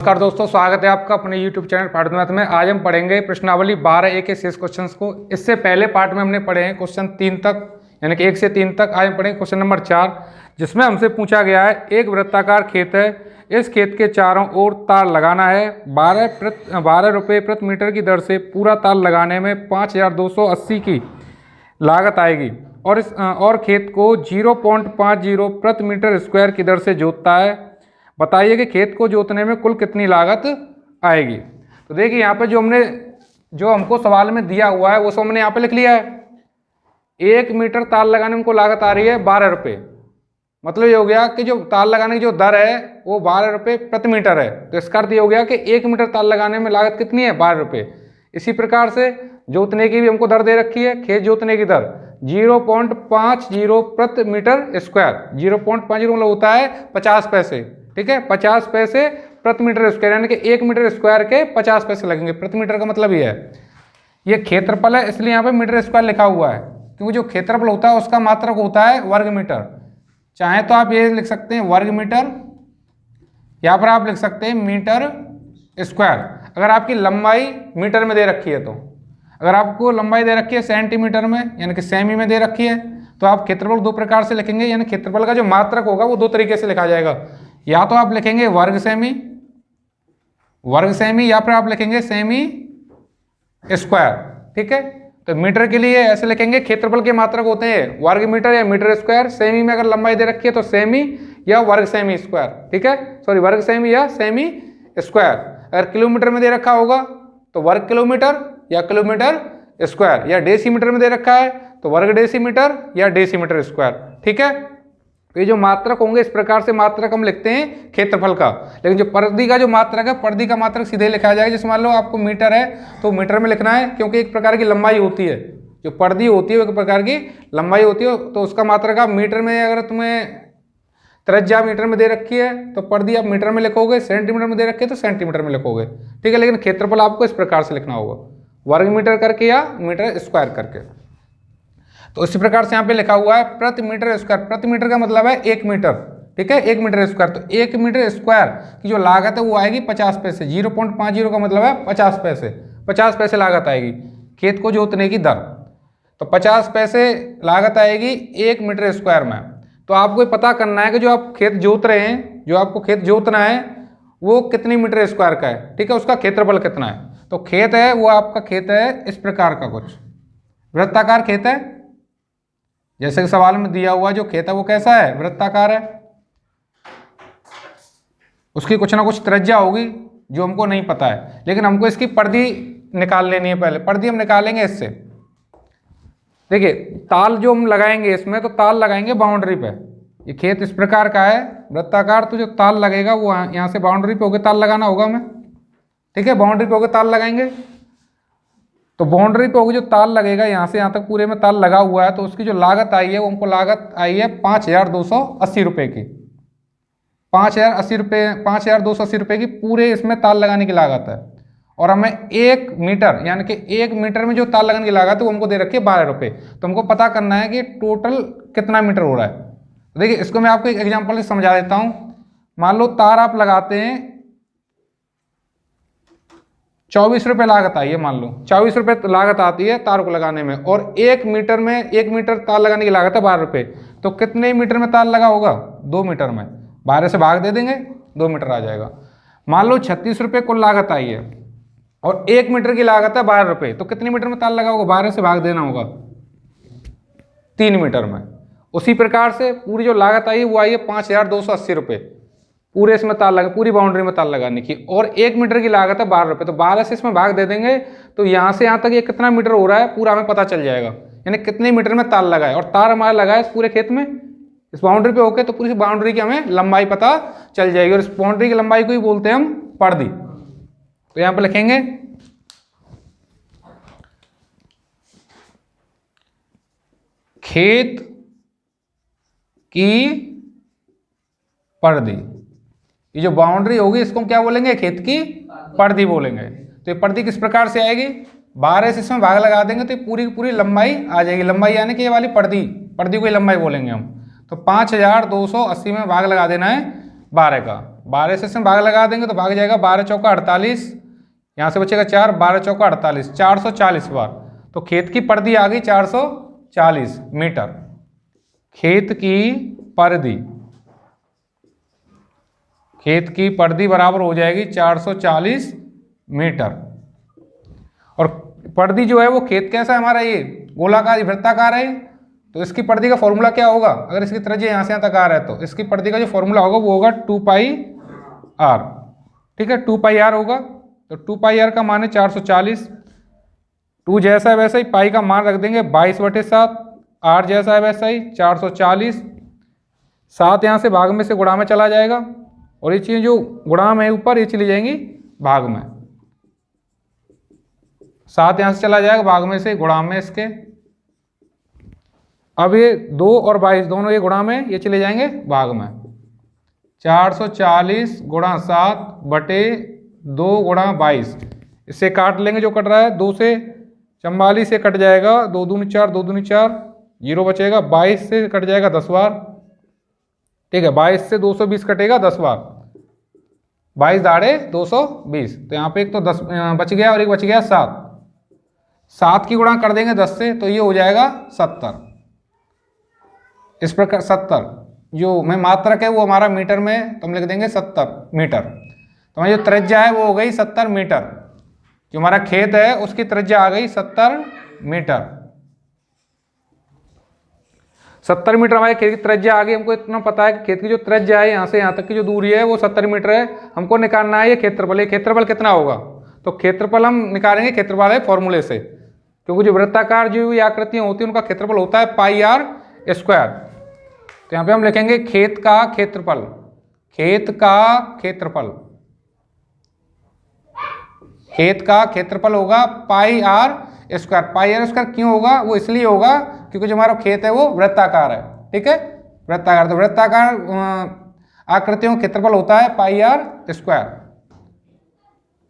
नमस्कार दोस्तों, स्वागत है आपका अपने YouTube चैनल पाठ मैथ में। आज हम पढ़ेंगे प्रश्नावली 12A के शेष क्वेश्चंस को। इससे पहले पार्ट में हमने पढ़े हैं क्वेश्चन 3 तक, यानी कि 1 से 3 तक। आज हम पढ़ेंगे क्वेश्चन नंबर 4, जिसमें हमसे पूछा गया है एक वृत्ताकार खेत है, इस खेत के चारों ओर तार लगाना है। 12 रुपये प्रति मीटर की दर से पूरा तार लगाने में 5280 की लागत आएगी और खेत को 0.50 प्रति मीटर स्क्वायर की दर से जोतता है। बताइए कि खेत को जोतने में कुल कितनी लागत आएगी। तो देखिए यहाँ पे जो हमको सवाल में दिया हुआ है वो सब हमने यहाँ पे लिख लिया है। 1 मीटर तार लगाने में हमको लागत आ रही है 12 रुपये। मतलब ये हो गया कि जो तार लगाने की जो दर है वो 12 रुपये प्रति मीटर है। तो इसका अर्थ ये हो गया कि 1 मीटर तार लगाने में लागत कितनी है, 12 रुपये। इसी प्रकार से जोतने की भी हमको दर दे रखी है। खेत जोतने की दर 0.50 प्रति मीटर स्क्वायर। 0.50 मतलब होता है 50 पैसे, ठीक है। 50 पैसे प्रति मीटर स्क्वायर, यानी कि 1 मीटर स्क्वायर के 50 पैसे लगेंगे। प्रति मीटर का मतलब ये है, ये क्षेत्रफल है इसलिए यहाँ पे मीटर स्क्वायर लिखा हुआ है, क्योंकि जो क्षेत्रफल होता है उसका मात्रक होता है वर्ग मीटर। चाहे तो आप ये लिख सकते हैं वर्ग मीटर, यहाँ पर आप लिख सकते हैं मीटर स्क्वायर। अगर आपकी लंबाई मीटर में दे रखी है, तो अगर आपको लंबाई दे रखी है सेंटीमीटर में, यानी कि सेमी में दे रखी है, तो आप क्षेत्रफल 2 प्रकार से लिखेंगे। यानी क्षेत्रफल का जो मात्रक होगा वो 2 तरीके से लिखा जाएगा। या तो आप लिखेंगे वर्ग सेमी, या फिर आप लिखेंगे सेमी स्क्वायर, ठीक है। तो मीटर के लिए ऐसे लिखेंगे, क्षेत्रफल के मात्रक होते हैं वर्ग मीटर या मीटर स्क्वायर। सेमी में अगर लंबाई दे रखी है तो सेमी या वर्ग सेमी स्क्वायर, ठीक है। सॉरी, वर्ग सेमी या सेमी स्क्वायर। अगर किलोमीटर में दे रखा होगा तो वर्ग किलोमीटर या किलोमीटर स्क्वायर, या डेसीमीटर में दे रखा है तो वर्ग डेसीमीटर या डेसीमीटर स्क्वायर, ठीक है। ये जो मात्रक होंगे इस प्रकार से मात्रक हम लिखते हैं क्षेत्रफल का। लेकिन जो परिधि का जो मात्रक है, परिधि का मात्रक सीधे लिखा जाएगा। जैसे मान लो आपको मीटर है तो मीटर में लिखना है, क्योंकि एक प्रकार की लंबाई होती है। जो परिधि होती है एक प्रकार की लंबाई होती है, तो उसका मात्रक आप मीटर में, अगर तुम्हें त्रिज्या मीटर में दे रखी है तो परिधि आप मीटर में लिखोगे, सेंटीमीटर में दे रखी है तो सेंटीमीटर में लिखोगे, ठीक है। लेकिन क्षेत्रफल आपको इस प्रकार से लिखना होगा, वर्ग मीटर करके या मीटर स्क्वायर करके। तो इसी प्रकार से यहाँ पे लिखा हुआ है प्रति मीटर स्क्वायर। प्रति मीटर का मतलब है 1 मीटर, ठीक है, 1 मीटर स्क्वायर। तो 1 मीटर स्क्वायर की जो लागत है वो आएगी 50 पैसे। 0.50 का मतलब है 50 पैसे। 50 पैसे लागत आएगी खेत को जोतने की दर। तो 50 पैसे लागत आएगी 1 मीटर स्क्वायर में। तो आपको पता करना है कि जो आप खेत जोत रहे हैं, जो आपको खेत जोतना है वो कितनी मीटर स्क्वायर का है, ठीक है, उसका क्षेत्रफल कितना है। तो खेत है वो आपका खेत है इस प्रकार का, कुछ वृत्ताकार खेत है। जैसे कि सवाल में दिया हुआ जो खेत है वो कैसा है, वृत्ताकार है। उसकी कुछ ना कुछ त्रिज्या होगी जो हमको नहीं पता है, लेकिन हमको इसकी परिधि निकाल लेनी है। पहले परिधि हम निकालेंगे इससे। देखिए ताल जो हम लगाएंगे इसमें, तो ताल लगाएंगे बाउंड्री पे। ये खेत इस प्रकार का है वृत्ताकार, तो जो ताल लगेगा वो यहाँ से बाउंड्री पे होकर ताल लगाना होगा हमें, ठीक है। बाउंड्री पे होकर ताल लगाएंगे, तो बाउंड्री पे होगी जो ताल लगेगा यहाँ से यहाँ तक पूरे में ताल लगा हुआ है, तो उसकी जो लागत आई है वो हमको लागत आई है 5280 रुपये की। 5280 रुपये की पूरे इसमें ताल लगाने की लागत है। और हमें 1 मीटर, यानी कि 1 मीटर में जो ताल लगाने की लागत है वो हमको दे रखी है 12 रुपये। तो हमको पता करना है कि टोटल कितना मीटर हो रहा है। तो देखिए इसको मैं आपको एक एग्जाम्पल से समझा देता हूँ। मान लो तार आप लगाते हैं 24 रुपये लागत आई है, मान लो 24 रुपये लागत आती है तार को लगाने में, और 1 मीटर तार लगाने की लागत है 12 रुपये। तो कितने मीटर में तार लगा होगा, 2 मीटर में। 12 से भाग दे देंगे, 2 मीटर आ जाएगा। मान लो 36 रुपये कुल लागत आई है और 1 मीटर की लागत है 12 रुपये। तो कितने मीटर में तार लगा होगा, 12 से भाग देना होगा, 3 मीटर में। उसी प्रकार से पूरी जो लागत आई है वो आई है 5280 रुपये पूरे इसमें तार लगा, पूरी बाउंड्री में तार लगाने की। और 1 मीटर की लागत है 12 रुपये। तो 12 से इसमें भाग दे देंगे तो यहाँ से यहाँ तक ये कितना मीटर हो रहा है पूरा हमें पता चल जाएगा, यानी कितने मीटर में तार लगा है। और तार हमारा लगा है इस पूरे खेत में, इस बाउंड्री पे होके, तो पूरी बाउंड्री की हमें लंबाई पता चल जाएगी। और इस बाउंड्री की लंबाई को ही बोलते हैं हम परिधि। तो यहाँ पर लिखेंगे खेत की परिधि। ये जो बाउंड्री होगी इसको हम क्या बोलेंगे, खेत की परिधि बोलेंगे। तो ये परिधि किस प्रकार से आएगी, 12 से इसमें भाग लगा देंगे तो ये पूरी की पूरी लंबाई आ जाएगी। लंबाई यानी कि ये वाली परिधि को ही लंबाई बोलेंगे हम। तो 5280 में भाग लगा देना है 12 का। 12 से इसमें भाग लगा देंगे तो भाग जाएगा 12 चौका 48, यहाँ से बचेगा 4, 12 चौका 48, 440 बार। तो खेत की परिधि आ गई 440 मीटर। खेत की परिधि बराबर हो जाएगी 440 मीटर। और परिधि जो है वो खेत कैसा है हमारा, ये गोलाकार वृत्ताकार है, तो इसकी परिधि का फॉर्मूला क्या होगा, अगर इसकी त्रिज्या यहाँ से यहाँ तक आ रहा है तो इसकी परिधि का जो फॉर्मूला होगा वो होगा 2πr। ठीक है, 2πr होगा। तो 2πr का मान है 440, 2 जैसा है वैसा ही, पाई का मान रख देंगे 22/7, r जैसा है वैसा ही 440, 7 यहाँ से भाग में से गुणा में चला जाएगा, और ये चीज़ जो गुणा में है ऊपर ये चली जाएंगी भाग में, 7 यहाँ से चला जाएगा भाग में से गुणा में इसके। अब ये 2 और 22 दोनों ये गुणा में ये चले जाएंगे भाग में, 440 गुणा 7 बटे 2 गुणा 22, इससे काट लेंगे जो कट रहा है, 2 से 44 से कट जाएगा, 2 दूनी 4, 2 दूनी 4, 0 बचेगा, 22 से कट जाएगा 10 बार। ठीक है, 22 से 220 कटेगा 10 बार, 22 दाड़े 220, तो यहाँ पे एक तो 10 बच गया और एक बच गया 7, 7 की गुणा कर देंगे 10 से तो ये हो जाएगा 70। इस प्रकार 70 जो में मात्रक है वो हमारा मीटर में, तो हम लिख देंगे 70 मीटर। तो हमारी जो त्रिज्या है वो हो गई 70 मीटर, जो हमारा खेत है उसकी त्रिज्या आ गई 70 मीटर। 70 मीटर हमारे खेत की त्रिज्या आ गई। हमको इतना पता है कि खेत की जो त्रिज्या है यहाँ से यहाँ तक की जो दूरी है वो 70 मीटर है, हमको निकालना है ये क्षेत्रफल। ये क्षेत्रफल कितना होगा, तो क्षेत्रफल हम निकालेंगे क्षेत्रफल वाले फॉर्मूले से, क्योंकि जो वृत्ताकार जो ये आकृतियाँ होती हैं उनका क्षेत्रफल होता है πr²। तो यहाँ पे हम लिखेंगे खेत का क्षेत्रफल, खेत का क्षेत्रफल होगा πr²। πr² क्यों होगा, वो इसलिए होगा क्योंकि जो हमारा खेत है वो वृत्ताकार है। ठीक है, वृत्ताकार, तो वृत्ताकार आकृतियों का क्षेत्रफल होता है πr²।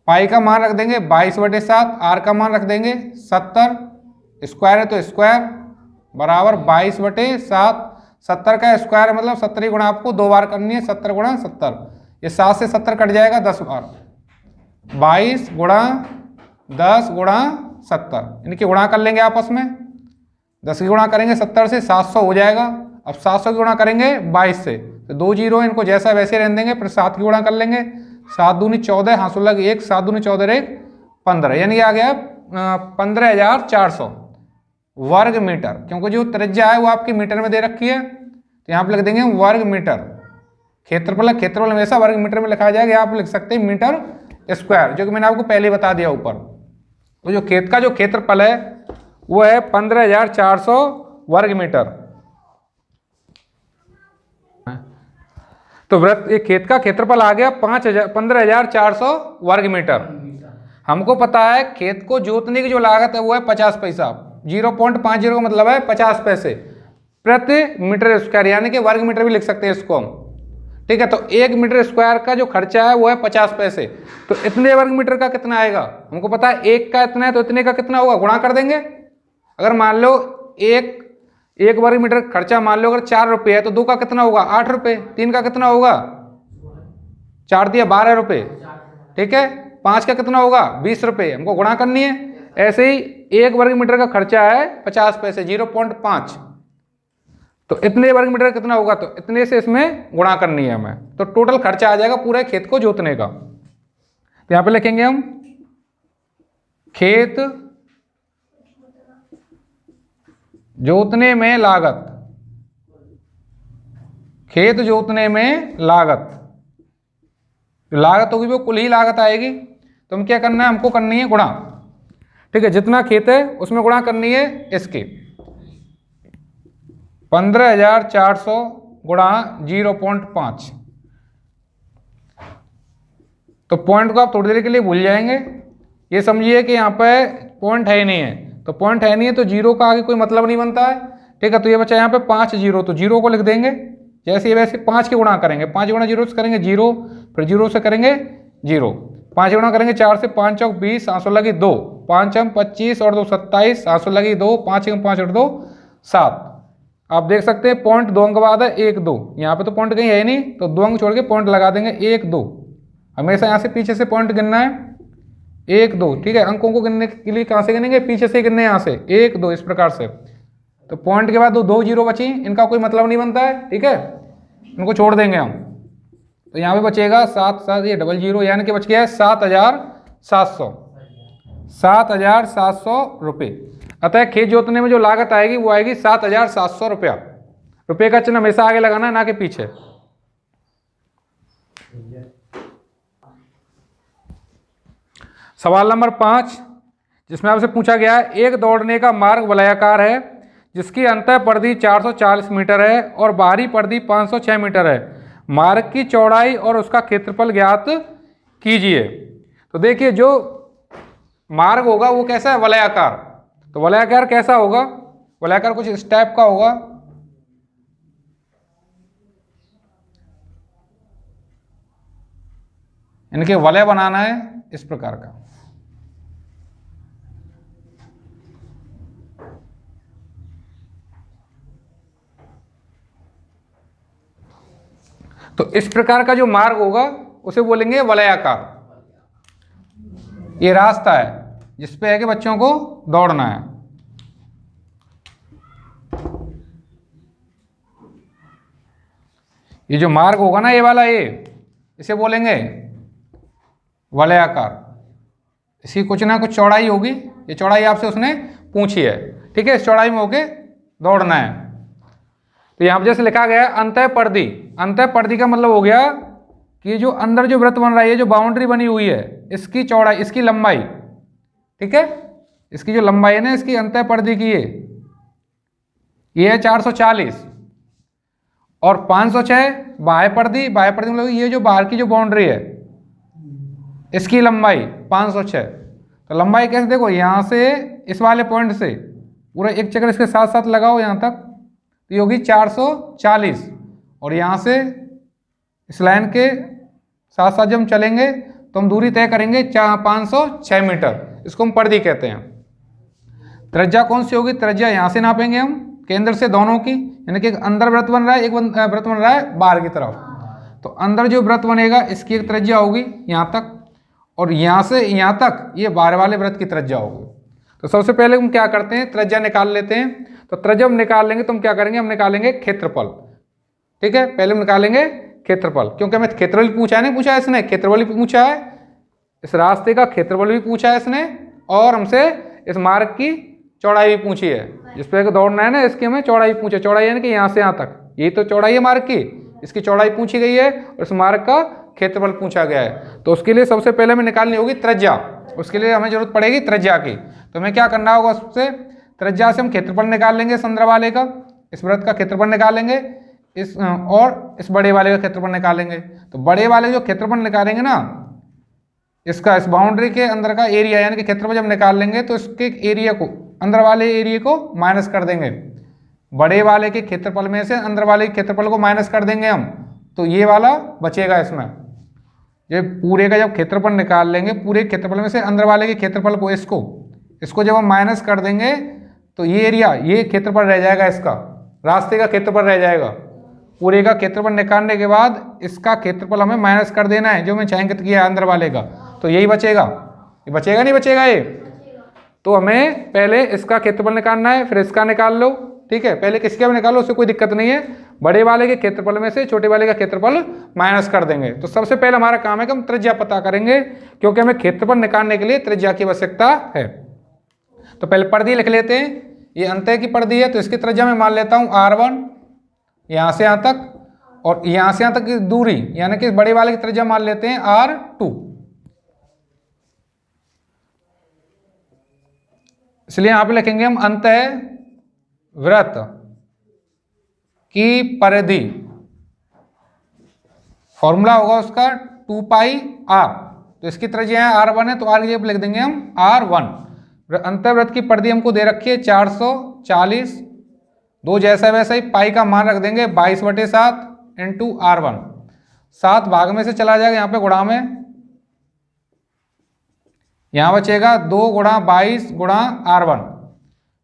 पाई का मान रख देंगे 22/7, r का मान रख देंगे 70, स्क्वायर है तो स्क्वायर बराबर 22/7। 70 का स्क्वायर मतलब 70 गुणा आपको 2 बार करनी है, 70 गुणा 70, ये 7 से 70 कट जाएगा 10 बार, 22 गुणा 10 गुणा 70, इनकी गुणा कर लेंगे आपस में, 10 की गुणा करेंगे 70 से 700 हो जाएगा। अब 700 की गुणा करेंगे 22 से, तो 2 जीरो इनको जैसा वैसे रहने देंगे, फिर 7 की गुणा कर लेंगे, 7 दूनी 14, हाथों लग 1, 7 दूनी 14 1 15, यानी आ गया 15,400 वर्ग मीटर। क्योंकि जो त्रिज्या है वो आपकी मीटर में दे रखी है, तो यहाँ पे लिख देंगे वर्ग मीटर। क्षेत्रफल हमेशा वर्ग मीटर में लिखा जाएगा, यहाँ पे लिख सकते हैं मीटर स्क्वायर, जो कि मैंने आपको पहले बता दिया ऊपर। तो जो खेत का जो क्षेत्रफल है वो है 15,400 वर्ग मीटर। तो वृत्त एक खेत का क्षेत्रफल आ गया 15,400 वर्ग मीटर। हमको पता है खेत को जोतने की जो लागत है वो है 50 पैसा, 0.50 का मतलब है 50 पैसे प्रति मीटर स्क्वायर, यानी कि वर्ग मीटर भी लिख सकते हैं इसको हम। ठीक है, तो 1 मीटर स्क्वायर का जो खर्चा है वो है 50 पैसे, तो इतने वर्ग मीटर का कितना आएगा हमको पता है, 1 का इतना है तो इतने का कितना होगा, गुणा कर देंगे। अगर मान लो एक वर्ग मीटर खर्चा मान लो अगर 4 रुपये है तो 2 का कितना होगा 8 रुपये, 3 का कितना होगा 4 दिया 12 रुपये, ठीक है, 5 का कितना होगा 20 रुपये, हमको गुणा करनी है। ऐसे ही 1 वर्ग मीटर का खर्चा है 50 पैसे 0.5, तो इतने वर्ग मीटर कितना होगा, तो इतने से इसमें गुणा करनी है हमें, तो टोटल खर्चा आ जाएगा पूरे खेत को जोतने का। तो यहाँ पे लिखेंगे हम खेत जोतने में लागत, खेत जोतने में लागत, लागत होगी वो कुल ही लागत आएगी। तो हम क्या करना है, हमको करनी है गुणा। ठीक है, जितना खेत है उसमें गुणा करनी है इसके, 15,400 गुणा 0.5। तो पॉइंट को आप थोड़ी देर के लिए भूल जाएंगे, ये समझिए कि यहाँ पे पॉइंट है ही नहीं है, तो पॉइंट है नहीं है तो जीरो का आगे कोई मतलब नहीं बनता है। ठीक है, तो ये बचा यहाँ पे 5 जीरो, तो जीरो को लिख देंगे जैसे वैसे 5 की गुणा करेंगे, 5 गुणा जीरो से करेंगे 0, फिर 0 से करेंगे 0, 5 गुणा करेंगे 4 से, 5 चौक 20, 700 लगी 2, 5 हम 25 और 2 27, 700 लगी 2, 5 5 और 2 7, आप देख सकते हैं पॉइंट 2 अंक के बाद है 1 2, यहाँ पे तो पॉइंट कहीं है ही नहीं, तो 2 अंक छोड़ के पॉइंट लगा देंगे 1 2। हमेशा यहाँ से पीछे से पॉइंट गिनना है 1 2, ठीक है। अंकों को गिनने के लिए कहाँ से गिनेंगे, पीछे से गिनने, यहाँ से 1 2 इस प्रकार से। तो पॉइंट के बाद दो जीरो बची, इनका कोई मतलब नहीं बनता है, ठीक है, इनको छोड़ देंगे हम। तो यहाँ पे बचेगा 7 7, ये डबल जीरो, यानी कि बच गया है 7,700 रुपये। अतः खेत जोतने में जो लागत आएगी वो आएगी 7,700 रुपया। रुपये का चिन्ह हमेशा आगे लगाना है, ना कि पीछे। सवाल नंबर 5, जिसमें आपसे पूछा गया है एक दौड़ने का मार्ग वलयाकार है जिसकी अंतः परिधि 440 मीटर है और बाहरी परिधि 506 मीटर है। मार्ग की चौड़ाई और उसका क्षेत्रफल ज्ञात कीजिए। तो देखिए जो मार्ग होगा वो कैसा है, वलयाकार। तो वलयाकार कैसा होगा, वलयाकार कुछ इस टाइप का होगा। इनके वलय बनाना है इस प्रकार का। तो इस प्रकार का जो मार्ग होगा उसे बोलेंगे वलयाकार। ये रास्ता है जिस पे है कि बच्चों को दौड़ना है। ये जो मार्ग होगा ना, ये वाला, ये इसे बोलेंगे वलयाकार। इसकी कुछ ना कुछ चौड़ाई होगी, ये चौड़ाई आपसे उसने पूछी है, ठीक है, इस चौड़ाई में होके दौड़ना है। तो यहाँ पर जैसे लिखा गया है अंतः परिधि। अंतः परिधि का मतलब हो गया कि जो अंदर जो वृत्त बन रहा है, ये जो बाउंड्री बनी हुई है, इसकी चौड़ाई, इसकी लंबाई, ठीक है, इसकी जो लंबाई है ना, इसकी अंतः परिधि की ये है 440 और 506 बाह्य परिधि। बाह्य परिधि मतलब ये जो बाहर की जो बाउंड्री है, इसकी लंबाई 506। तो लंबाई कैसे, देखो यहाँ से इस वाले पॉइंट से पूरा एक चक्कर इसके साथ साथ लगाओ यहाँ तक, तो ये होगी 440। और यहाँ से इस लाइन के साथ साथ जब हम चलेंगे तो हम दूरी तय करेंगे 506 मीटर। इसको हम परिधि कहते हैं। त्रिज्या कौन सी होगी, त्रिज्या यहाँ से नापेंगे हम, केंद्र से दोनों की, यानी कि एक अंदर वृत्त बन रहा है, एक वृत्त बन रहा है बाहर की तरफ। तो अंदर जो वृत्त बनेगा इसकी एक त्रिज्या होगी यहाँ तक, और यहाँ से यहाँ तक ये बाहर वाले वृत्त की त्रिज्या होगी। तो सबसे पहले हम क्या करते हैं, त्रिज्या निकाल लेते हैं। तो त्रिज्या हम निकाल लेंगे तो हम क्या करेंगे, हम निकालेंगे क्षेत्रफल, ठीक है। पहले हम निकालेंगे क्षेत्रफल, क्योंकि हमें क्षेत्रफल पूछा है, नहीं पूछा है इसने, क्षेत्रफल भी पूछा है, इस रास्ते का क्षेत्रफल भी पूछा है इसने, और हमसे इस मार्ग की चौड़ाई भी पूछी है। जिस पे दौड़ना है ना, इसकी हमें चौड़ाई पूछे, चौड़ाई यानी कि यहाँ से यहाँ तक, यही तो चौड़ाई है मार्ग की, इसकी चौड़ाई पूछी गई है और इस मार्ग का क्षेत्रफल पूछा गया है। तो उसके लिए सबसे पहले हमें निकालनी होगी त्रिज्या। उसके लिए हमें जरूरत पड़ेगी त्रिज्या की। तो हमें क्या करना होगा, सबसे त्रिज्या से हम क्षेत्रफल निकाल लेंगे, संदर्भ वाले का, इस वृत्त का क्षेत्रफल निकालेंगे, इस और इस बड़े वाले का क्षेत्रफल निकालेंगे। तो बड़े वाले जो क्षेत्रफल निकालेंगे ना, इसका इस बाउंड्री के अंदर का एरिया यानी कि क्षेत्रफल जब निकाल लेंगे तो इसके एरिया को, अंदर वाले एरिया को माइनस कर देंगे। बड़े वाले के क्षेत्रफल में से अंदर वाले के क्षेत्रफल को माइनस कर देंगे हम, तो ये वाला बचेगा इसमें। ये पूरे का जब क्षेत्रफल निकाल लेंगे, पूरे क्षेत्रफल में से अंदर वाले के क्षेत्रफल को, इसको जब हम माइनस कर देंगे तो ये एरिया, ये क्षेत्रफल रह जाएगा, इसका रास्ते का क्षेत्रफल रह जाएगा। पूरे का क्षेत्रफल निकालने के बाद इसका क्षेत्रफल हमें माइनस कर देना है, जो मैं छायांकित किया है अंदर वाले का, तो यही बचेगा। ये बचेगा नहीं बचेगा ये, तो हमें पहले इसका क्षेत्रफल निकालना है, फिर इसका निकाल लो, ठीक है। पहले किसका भी निकालो, उससे कोई दिक्कत नहीं है। बड़े वाले के क्षेत्रफल में से छोटे वाले का क्षेत्रफल माइनस कर देंगे। तो सबसे पहले हमारा काम है कि हम त्रिज्या पता करेंगे, क्योंकि हमें क्षेत्रफल निकालने के लिए त्रिज्या की आवश्यकता है। तो पहले परिधि लिख लेते हैं। ये अंतः की परिधि है, तो इसकी त्रिज्या मैं मान लेता हूँ R1, यहाँ से यहाँ तक, और यहाँ से यहाँ तक की दूरी यानी कि बड़े वाले की त्रिज्या मान लेते हैं R2। इसलिए यहाँ पे लिखेंगे हम अंतः वृत्त की परिधि, फॉर्मूला होगा उसका 2πr। तो इसकी त्रिज्या है R1 है, तो R की जगह लिख देंगे हम R1। अंतर्वृत्त की परिधि हमको दे रखी है 440, दो जैसा वैसा ही, पाई का मान रख देंगे 22/7 इंटू R1। 7 भाग में से चला जाएगा यहाँ पे गुणा में, यहाँ बचेगा 2 गुणा 22 गुणा R1।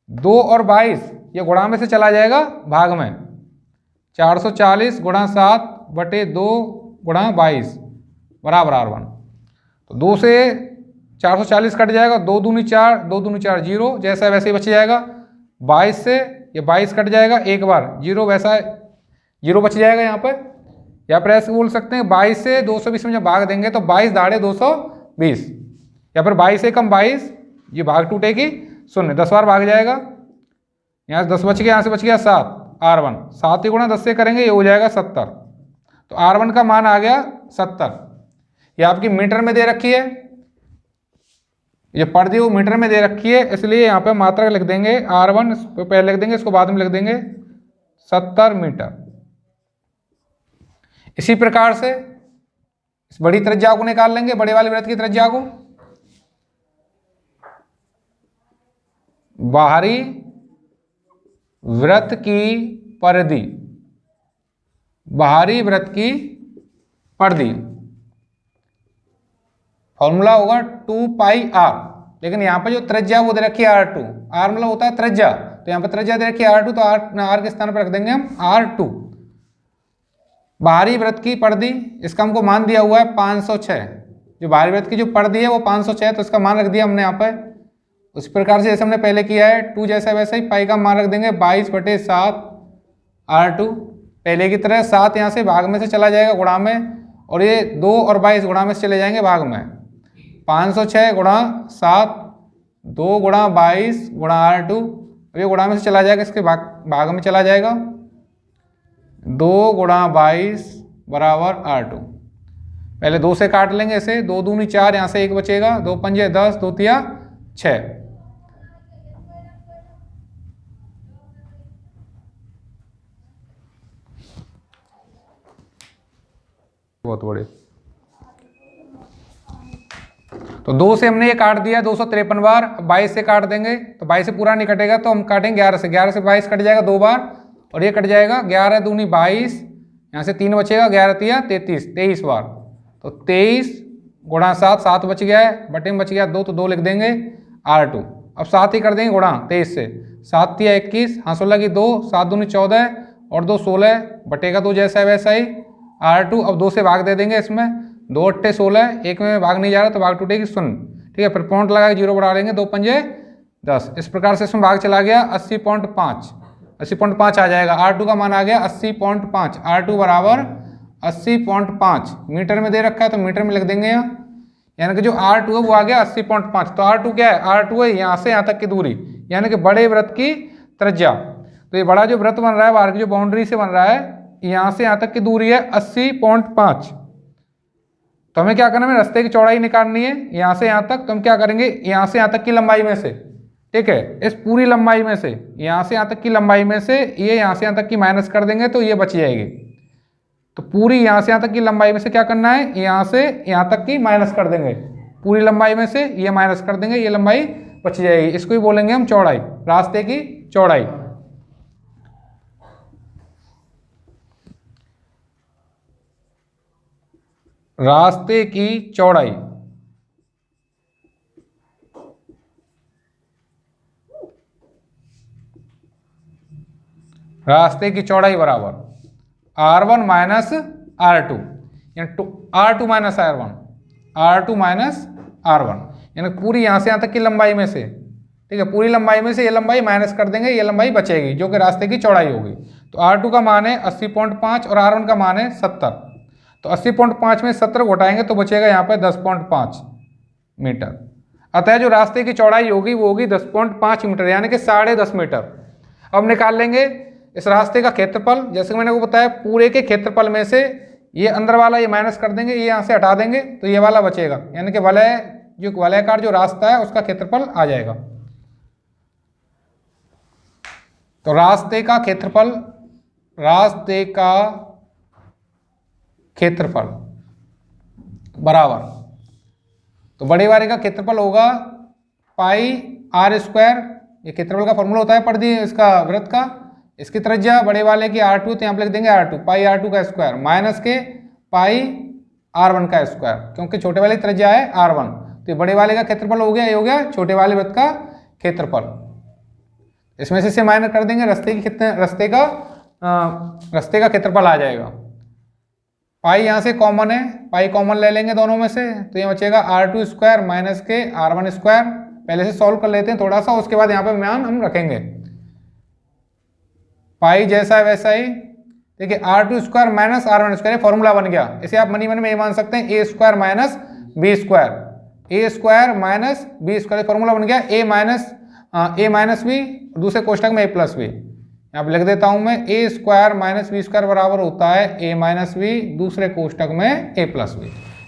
2 और 22 ये गुणा में से चला जाएगा भाग में। 440 गुणा 7 बटे 2 गुणा 22 बराबर R1। तो 2 से 440 कट जाएगा, 2 दूनी 4, 2 दूनी 4 0, जैसा वैसे ही बच जाएगा। 22 से ये 22 कट जाएगा, एक बार 0 वैसा 0 बच जाएगा यहाँ पर। या फिर ऐसे बोल सकते हैं 22 से 220 में जब भाग देंगे तो 22 दाढ़े 220, या फिर 22 से कम 22, ये भाग टूटेगी 0, 10 बार भाग जाएगा। यहाँ से 10 बच गया, यहाँ से बच गया 7, R1 7 ही गुणा 10 से करेंगे, ये हो जाएगा 70। तो R1 का मान आ गया 70। ये आपकी मीटर में दे रखी है, ये पढ़ दी वो मीटर में दे रखी है, इसलिए यहाँ पे मात्रक लिख देंगे R1 पहले लिख देंगे, इसको बाद में लिख देंगे 70 मीटर। इसी प्रकार से इस बड़ी त्रिज्या को निकाल लेंगे, बड़े वाले वृत्त की त्रिज्या को। बाहरी वृत्त की परिधि, बाहरी वृत्त की परिधि फॉर्मूला होगा 2 पाई r, लेकिन यहाँ पर जो त्रिज्या वो दे रखी है R2, R मतलब होता है त्रिज्या, तो यहाँ पर त्रिज्या दे रखी है R2, तो R के स्थान पर रख देंगे हम R2। बाहरी वृत्त की परिधि, इसका हमको मान दिया हुआ है 506, जो बाहरी वृत्त की जो परिधि है वो 506, तो इसका मान रख दिया हमने यहाँ पर उस प्रकार से जैसे हमने पहले किया है। 2 जैसा वैसे ही, पाई का मान रख देंगे 22/7 R2। पहले की तरह 7 यहाँ से भाग में से चला जाएगा गुणा में, और ये 2 और 22 गुणा में से चले जाएंगे भाग में। 506 गुणा 7, 2 गुणा 22 गुणा R2, ये गुणा में से चला जाएगा, इसके भाग में चला जाएगा। 2 गुणा 22 बराबर R2। पहले 2 से काट लेंगे इसे, 2 दूनी 4, यहाँ से 1 बचेगा, 2 पंजे 10, 2 तिया 6। बहुत बड़े, तो 2 से हमने ये काट दिया 253 बार। 22 से काट देंगे तो 22 से पूरा नहीं कटेगा, तो हम काटेंगे 11 से। 11 से 22 कट जाएगा 2 बार, और ये कट जाएगा 11 दूनी 22, यहाँ से 3 बचेगा, 11 तिया 33, 23 बार। तो 23 गुणा 7, 7 बच गया है, बटे में बच गया 2, तो 2 लिख देंगे R2। अब 7 ही कर देंगे गुणा 23 से, 7 तिया 21, हाँ 16 की 2, 7 दूनी 14 और 2 16, बटेगा 2 जैसा है वैसा ही R2। अब 2 से भाग दे देंगे इसमें, 2 अट्ठे 16, एक में भाग नहीं जा रहा तो भाग टूटेगी 0, ठीक है। फिर पॉइंट लगा के 0 बढ़ा देंगे, 2 पंजे 10। इस प्रकार से इसमें भाग चला गया 80.5, 80.5 आ जाएगा। R2 का मान आ गया 80.5, R2 बराबर 80.5 मीटर में दे रखा है, तो मीटर में लिख देंगे यहाँ, यानी कि जो R2 है वो आ गया 80.5। तो R2 क्या है? R2 है यहाँ से यहाँ तक की दूरी, यानी कि बड़े वृत्त की त्रिज्या। तो ये बड़ा जो वृत्त बन रहा है बाहर की जो बाउंड्री से बन रहा है, यहाँ से यहाँ तक की दूरी है 80.5। तो हमें क्या करना है, रास्ते की चौड़ाई निकालनी है यहाँ से यहाँ तक। तो हम क्या करेंगे, यहाँ से यहाँ तक की लंबाई में से, ठीक है, इस पूरी लंबाई में से, यहाँ से यहाँ तक की लंबाई में से ये यहाँ से यहाँ तक की माइनस कर देंगे तो ये बच जाएगी। तो पूरी यहाँ से यहाँ तक की लंबाई में से क्या करना है, यहाँ से यहाँ तक की माइनस कर देंगे, पूरी लंबाई में से ये माइनस कर देंगे, ये लंबाई बच जाएगी। इसको ही बोलेंगे हम चौड़ाई, रास्ते की चौड़ाई। रास्ते की चौड़ाई, रास्ते की चौड़ाई बराबर R1 माइनस R2, यानी R2 minus R1, R2 minus R1, यानी पूरी यहाँ से यहाँ तक की लंबाई में से, ठीक है, पूरी लंबाई में से ये लंबाई माइनस कर देंगे, ये लंबाई बचेगी जो कि रास्ते की चौड़ाई होगी। तो R2 का मान है 80.5 और R1 का मान है 70। तो 80.5 में 70 घटाएंगे तो बचेगा यहाँ पे 10.5 मीटर। अतः जो रास्ते की चौड़ाई होगी वो होगी 10.5 मीटर, यानी कि 10.5 मीटर। अब निकाल लेंगे इस रास्ते का क्षेत्रफल। जैसे कि मैंने को बताया, पूरे के क्षेत्रफल में से ये अंदर वाला ये माइनस कर देंगे, ये यहाँ से हटा देंगे तो ये वाला बचेगा, यानी कि वलयाकार जो रास्ता है उसका क्षेत्रफल आ जाएगा। तो रास्ते का क्षेत्रफल, रास्ते का क्षेत्रफल बराबर, तो बड़े वाले का क्षेत्रफल होगा पाई R²। ये क्षेत्रफल का फॉर्मूला होता है पढ़ दिए इसका वृत्त का। इसकी त्रिज्या बड़े वाले की R2, तो यहाँ पे लिख देंगे R2, पाई R2 का स्क्वायर माइनस के पाई R1 का स्क्वायर, क्योंकि छोटे वाले की त्रिज्या है R1। तो बड़े वाले का क्षेत्रफल हो गया, ये हो गया छोटे वाले वृत्त का क्षेत्रफल। इसमें से माइनस कर देंगे, रास्ते का क्षेत्रफल आ जाएगा। पाई यहाँ से कॉमन है, पाई कॉमन ले लेंगे दोनों में से, तो ये बचेगा r2 स्क्वायर माइनस के r1 स्क्वायर। पहले से सॉल्व कर लेते हैं थोड़ा सा, उसके बाद यहाँ पे मान हम रखेंगे। पाई जैसा है वैसा ही, देखिए r2 square minus r1 square, formula बन गया। इसे आप मनी मन में ये मान सकते हैं a square minus b square, a square minus b square, formula बन गया a माइनस b, दूसरे कोष्टक में a प्लस b। यहाँ पे लिख देता हूं मैं, a square minus b square बराबर होता है a माइनस b, दूसरे कोष्टक में a प्लस b।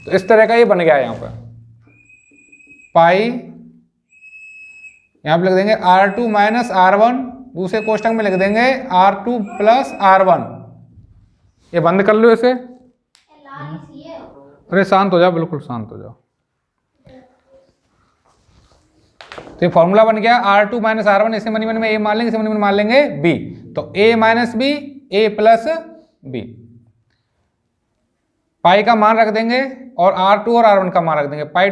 तो इस तरह का ये बन गया यहाँ पर। पाई यहाँ पे लिख देंगे r2 माइनस r1, दूसरे कोष्टक में लिख देंगे r2 प्लस r1। ये बंद कर लो इसे। अरे शांत हो जाओ, बिल्कुल शांत हो जाओ। तो ये फॉर्मूला बन गया r2 माइनस r1, इसे मनी मन में a मान लेंगे, इसे मनी मन मान लेंगे b, तो a minus b a plus b। पाई का मान रख देंगे और r2 और r1 का मान रख देंगे। पाई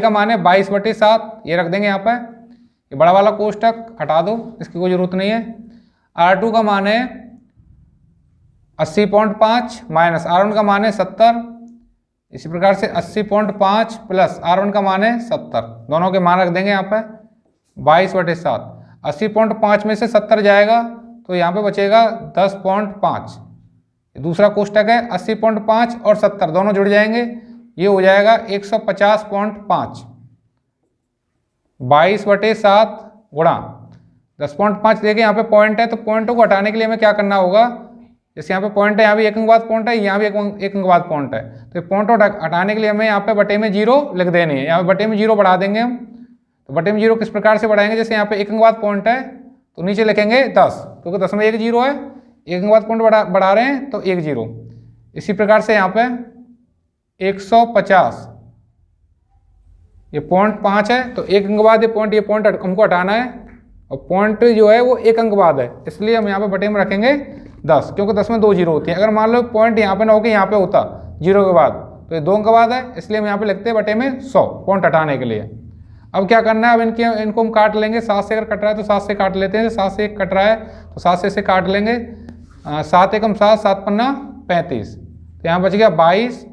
का मान है 22/7, ये रख देंगे यहाँ पर। ये बड़ा वाला कोष्टक हटा दो, इसकी कोई जरूरत नहीं है। r2 का मान है 80.5 माइनस r1 का मान है 70, इसी प्रकार से 80.5 प्लस r1 का मान है 70, दोनों के मान रख देंगे यहाँ पर 22/7। 80.5 में से 70 जाएगा तो यहाँ पे बचेगा 10.5। दूसरा कोष्टक है 80.5 और 70 दोनों जुड़ जाएंगे, ये हो जाएगा 150.5। 22/7 गुणा 10.5 देखिए यहाँ पे पॉइंट है, तो पॉइंटों को हटाने के लिए हमें क्या करना होगा, जैसे यहाँ पे पॉइंट है, यहाँ भी एक अंक बाद पॉइंट है, यहाँ भी एक अंक बाद पॉइंट है, तो पॉइंट हटाने के लिए हमें यहाँ पे बटे में 0 लिख देनी है। यहाँ पे बटे में 0 बढ़ा देंगे हम। तो बटे में 0 किस प्रकार से बढ़ाएंगे, जैसे यहाँ पे एक अंक बाद पॉइंट है तो नीचे लिखेंगे 10, क्योंकि 10 में एक 0 है, एक अंक बाद पॉइंट बढ़ा रहे हैं तो 1 0। इसी प्रकार से यहाँ पे 150, ये पॉइंट 5 है, तो एक अंक बाद ये पॉइंट हमको हटाना है, और पॉइंट जो है वो एक अंक बाद है, इसलिए हम यहाँ पे बटे में रखेंगे 10, क्योंकि 10 में 2 0 होती है। अगर मान लो पॉइंट यहाँ पे ना होकर यहाँ पे होता 0 के बाद, तो ये 2 अंक बाद है, इसलिए हम यहाँ पे लिखते हैं बटे में 100 पॉइंट हटाने के लिए। अब क्या करना है, अब इनको हम काट लेंगे। 7 से अगर कट रहा है तो 7 से काट लेते हैं, 7 से 1 कट रहा है तो 7 से इसे काट लेंगे। 7 एकम 7, 7 पन्ना 35, तो यहाँ बच गया 22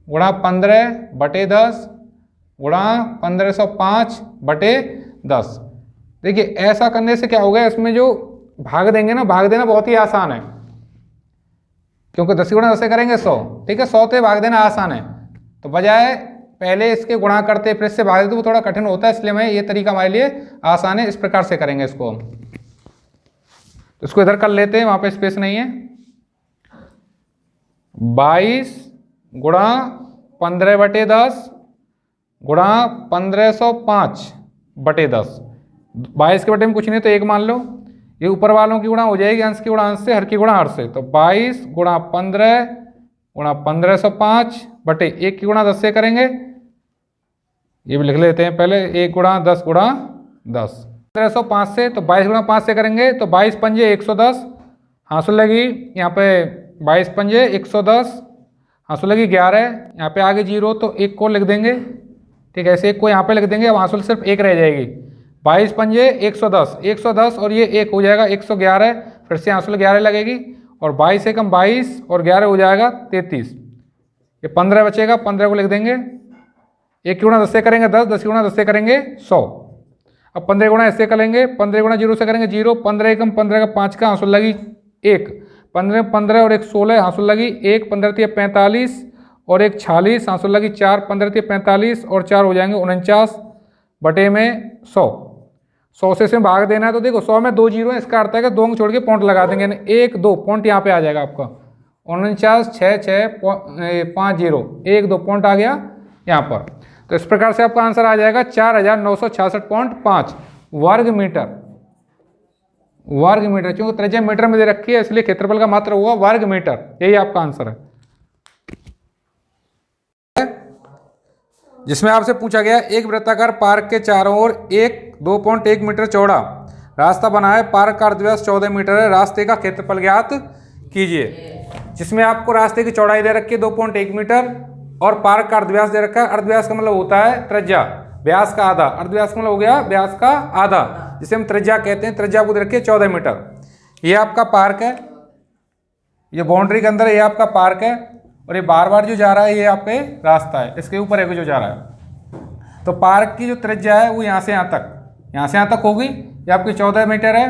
गुणा 15/10 गुणा 1505/10। देखिए ऐसा करने से क्या होगा, इसमें जो भाग देंगे ना, भाग देना बहुत ही आसान है, क्योंकि 10 गुणा 10 से करेंगे 100, ठीक है, 100 से भाग देना आसान है। तो बजाय पहले इसके गुणा करते फिर इससे भाग देते वो थोड़ा कठिन होता है, इसलिए मैं ये तरीका हमारे लिए आसान है। इस प्रकार से करेंगे इसको हम, तो इसको इधर कर लेते हैं, वहां पे स्पेस नहीं है। 22 गुणा 15/10 गुणा 1505/10। 22 के बटे में कुछ नहीं तो 1 मान लो, ये ऊपर वालों की गुणा हो जाएगी, अंश की गुणा अंश से, हर की गुणा हर से। तो 22 गुणा 15 गुणा 1505/1 की गुणा 10 से करेंगे, ये भी लिख लेते हैं पहले, 1 गुणा 10 गुणा 10। 1505 से, तो 22 गुणा 5 से करेंगे तो 22 पंजे 110, हासिल लगी यहाँ पे 22 पंजे 110, हासिल लगी 11, यहाँ पे आगे 0 तो 1 को लिख देंगे, ठीक है, ऐसे 1 को यहाँ पे लिख देंगे, अब हासिल सिर्फ 1 रह जाएगी। 22 पंजे 110, 110 और ये 1 हो जाएगा 111, फिर से हासिल 11 लगेगी, और 22 एकम 22 और 11 हो जाएगा 33। ये 15 बचेगा, 15 को लिख देंगे। 1 की गुणा 10 से करेंगे 10, 10 की गुणा 10 से करेंगे 100। अब 15 गुणा ऐसे करेंगे, 15 गुणा 0 से करेंगे 0, 15 एकम 15 का 5 का हासिल लगी 1, 15 और 1 16 हासिल लगी 1, 15 45 और 1 46 हासिल लगी 4, 15 45 और 4 हो जाएंगे 49/100। 100 से इसमें भाग देना है, तो देखो 100 में 2 0 है, इसका अर्थ है कि 2 अंक छोड़ के पॉइंट लगा देंगे, 1 2 पॉइंट यहाँ पे आ जाएगा आपका 49 6 6 5 0 1 2 पॉइंट आ गया यहाँ पर। तो इस प्रकार से आपका आंसर आ जाएगा 4966.5 वर्ग मीटर। क्योंकि त्रिज्या मीटर में दे रखी है, इसलिए क्षेत्रफल का मात्रा हुआ वर्ग मीटर, यही आपका आंसर है। जिसमें आपसे पूछा गया, एक वृत्ताकार पार्क के चारों ओर 2.1 मीटर चौड़ा रास्ता बना है, पार्क का अर्धव्यास 14 मीटर है, रास्ते का क्षेत्रफल ज्ञात कीजिए। जिसमें आपको रास्ते की चौड़ाई दे रखी है 2.1 मीटर और पार्क का अर्धव्यास दे रखा है। अर्धव्यास का मतलब होता है त्रिज्या, व्यास का आधा, अर्धव्यास का मतलब हो गया व्यास का आधा। जिसे हम त्रिज्या कहते हैं, त्रिज्या को रखिए 14 मीटर। ये आपका पार्क है, ये बाउंड्री के अंदर ये आपका पार्क है, और ये बार बार जो जा रहा है ये आपके रास्ता है, इसके ऊपर एक जो जा रहा है। तो पार्क की जो त्रिज्या है वो यहाँ से यहाँ तक होगी, ये आपकी 14 मीटर है।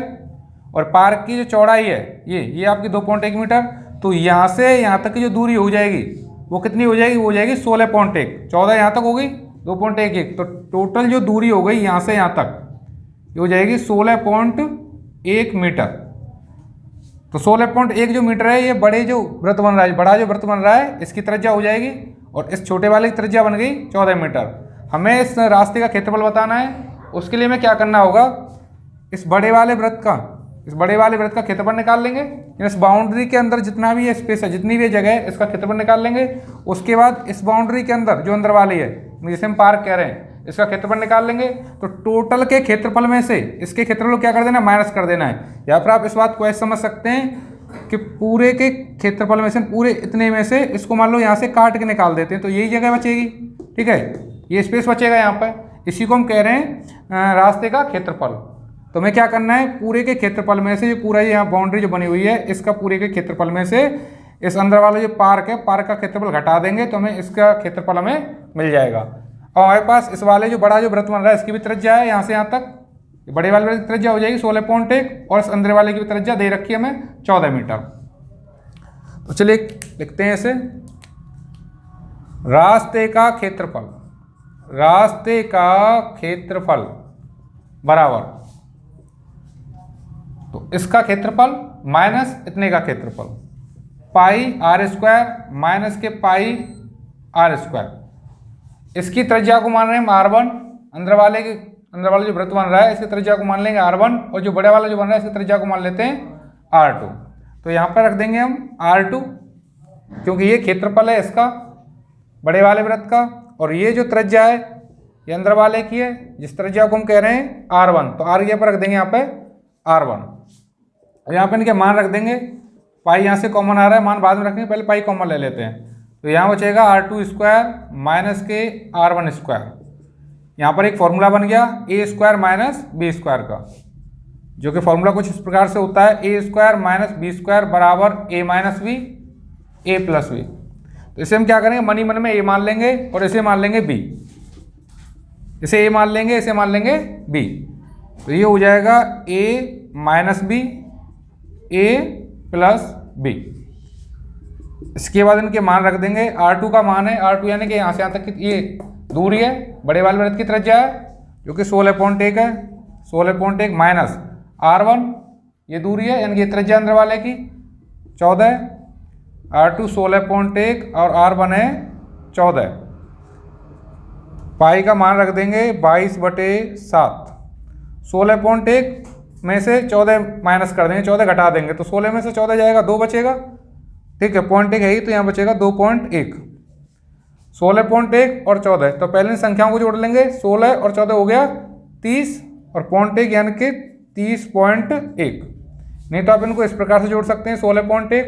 और पार्क की जो चौड़ाई है ये आपकी 2.1 मीटर। तो यहाँ से यहाँ तक की जो दूरी हो जाएगी वो कितनी हो जाएगी, वो हो जाएगी 16.1। 14 यहाँ तक हो गई, 2.11, तो टोटल जो दूरी हो गई यहाँ से यहाँ तक ये हो जाएगी 16.1 मीटर। तो 16.1 जो मीटर है, ये बड़े जो वृत्त बन रहा है, बड़ा जो वृत्त बन रहा है, इसकी त्रिज्या हो जाएगी, और इस छोटे वाले की त्रिज्या बन गई 14 मीटर। हमें इस रास्ते का क्षेत्रफल बताना है। उसके लिए हमें क्या करना होगा, इस बड़े वाले वृत्त का क्षेत्रफल निकाल लेंगे। इस बाउंड्री के अंदर जितना भी ये स्पेस है, जितनी भी जगह है, इसका क्षेत्रफल निकाल लेंगे। उसके बाद इस बाउंड्री के अंदर जो अंदर वाली है, जिसे हम पार्क कह रहे हैं, इसका क्षेत्रफल निकाल लेंगे। तो टोटल के क्षेत्रफल में से इसके क्षेत्रफल को क्या कर देना है, माइनस कर देना है। या फिर आप इस बात को ऐसे समझ सकते हैं कि पूरे के क्षेत्रफल में से, पूरे इतने में से इसको मान लो यहाँ से काट के निकाल देते हैं, तो यही जगह बचेगी। ठीक है, ये स्पेस बचेगा यहाँ पर, इसी को हम कह रहे हैं रास्ते का क्षेत्रफल। तो हमें क्या करना है, पूरे के क्षेत्रफल में से, पूरा यहाँ बाउंड्री जो बनी हुई है, इसका पूरे के क्षेत्रफल में से इस अंदर वाला जो पार्क है, पार्क का क्षेत्रफल घटा देंगे तो हमें इसका क्षेत्रफल हमें मिल जाएगा। और हमारे पास इस वाले जो बड़ा जो वृत्त बन रहा है, इसकी भी त्रिज्या है यहाँ से यहाँ तक, बड़े वाले वृत्त की त्रिज्या हो जाएगी 16.1, और इस अंदर वाले की भी त्रिज्या दे रखी है हमें 14 मीटर। तो चलिए लिखते हैं इसे, रास्ते का क्षेत्रफल बराबर, तो इसका क्षेत्रफल माइनस इतने का क्षेत्रफल, पाई आर स्क्वायर माइनस के पाई आर स्क्वायर। इसकी त्रिज्या को मान रहे हैं हम R1, अंदर वाले जो वृत्त बन रहा है इसकी त्रिज्या को मान लेंगे R1, और जो बड़े वाला जो बन रहा है इसकी त्रिज्या को मान लेते हैं R2। तो यहाँ पर रख देंगे हम R2, क्योंकि ये क्षेत्रफल है इसका बड़े वाले वृत्त का, और ये जो त्रिज्या है ये अंदर वाले की है, जिस त्रिज्या को हम कह रहे हैं R1। तो R पर रख देंगे यहाँ पे R1, और यहाँ पे इनके मान रख देंगे। पाई यहाँ से कॉमन आ रहा है, मान बाद में रखेंगे, पहले पाई कॉमन ले लेते हैं। तो यहाँ बचेगा R2 स्क्वायर माइनस के R1 स्क्वायर। यहाँ पर एक फॉर्मूला बन गया ए स्क्वायर माइनस बी स्क्वायर का, जो कि फॉर्मूला कुछ इस प्रकार से होता है, ए स्क्वायर माइनस बी स्क्वायर बराबर ए माइनस बी, ए प्लस बी। तो इसे हम क्या करेंगे, मनी मन में ए मान लेंगे और इसे मान लेंगे बी, इसे ए मान लेंगे, इसे मान लेंगे बी। तो ये हो जाएगा ए माइनस बी, ए प्लस बी। इसके बाद इनके मान रख देंगे। R2 का मान है, R2 यानी कि यहाँ से यहाँ तक की ये दूरी है, बड़े वाले वृत्त की त्रिज्या है जो कि 16.1 है, 16.1 माइनस R1 ये दूरी है, यानी कि त्रिज्या अंदर वाले की 14 है। R2 16.1 और R1 है 14। पाई का मान रख देंगे 22/7। 16.1 में से 14 माइनस कर देंगे, 14 घटा देंगे, तो 16 में से 14 जाएगा, 2 बचेगा। ठीक है, 0.1 है ही, तो यहाँ बचेगा 2.1। 16.1 और 14, तो पहले इन संख्याओं को जोड़ लेंगे, 16 और 14 हो गया 30, और 0.1 यानी कि 30.1। नहीं तो आप इनको इस प्रकार से जोड़ सकते हैं, 16.1,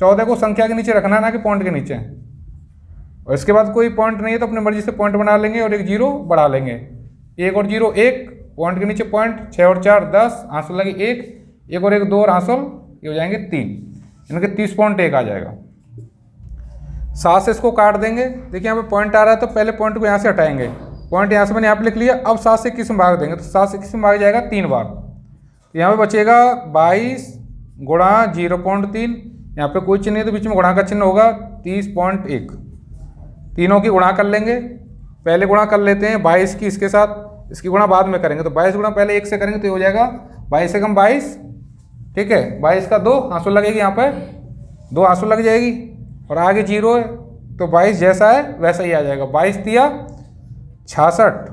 14 को संख्या के नीचे रखना है, ना कि पॉइंट के नीचे। और इसके बाद कोई पॉइंट नहीं है तो अपनी मर्जी से पॉइंट बना लेंगे और एक जीरो बढ़ा लेंगे। 1 और 0 1, पॉइंट के नीचे पॉइंट, 6 और 4 10, आंसर लगे 1 और 1 2 और आंसर ये हो जाएंगे 3, यानी कि 30.1 आ जाएगा। 7 से इसको काट देंगे। देखिए यहाँ पे पॉइंट आ रहा है, तो पहले पॉइंट को यहाँ से हटाएंगे, पॉइंट यहाँ से मैंने यहाँ पे लिख लिया। अब 7 से 21 में भाग देंगे, तो 7 से 21 में भाग जाएगा 3 बार। तो यहाँ पे बचेगा 22 गुणा 0.3, यहाँ पे कोई चिन्ह नहीं तो बीच में गुणा का चिन्ह होगा, 30.1। तीनों की गुणा कर लेंगे, पहले गुणा कर लेते हैं 22 की इसके साथ, इसकी गुणा बाद में करेंगे। तो 22 गुणा पहले 1 से करेंगे तो ये हो जाएगा 22 से कम 22। ठीक है, 22 का 2 आंसू लगेगी, यहाँ पे 2 आंसू लग जाएगी, और आगे 0 है तो 22 जैसा है वैसा ही आ जाएगा। 22 तिया 66।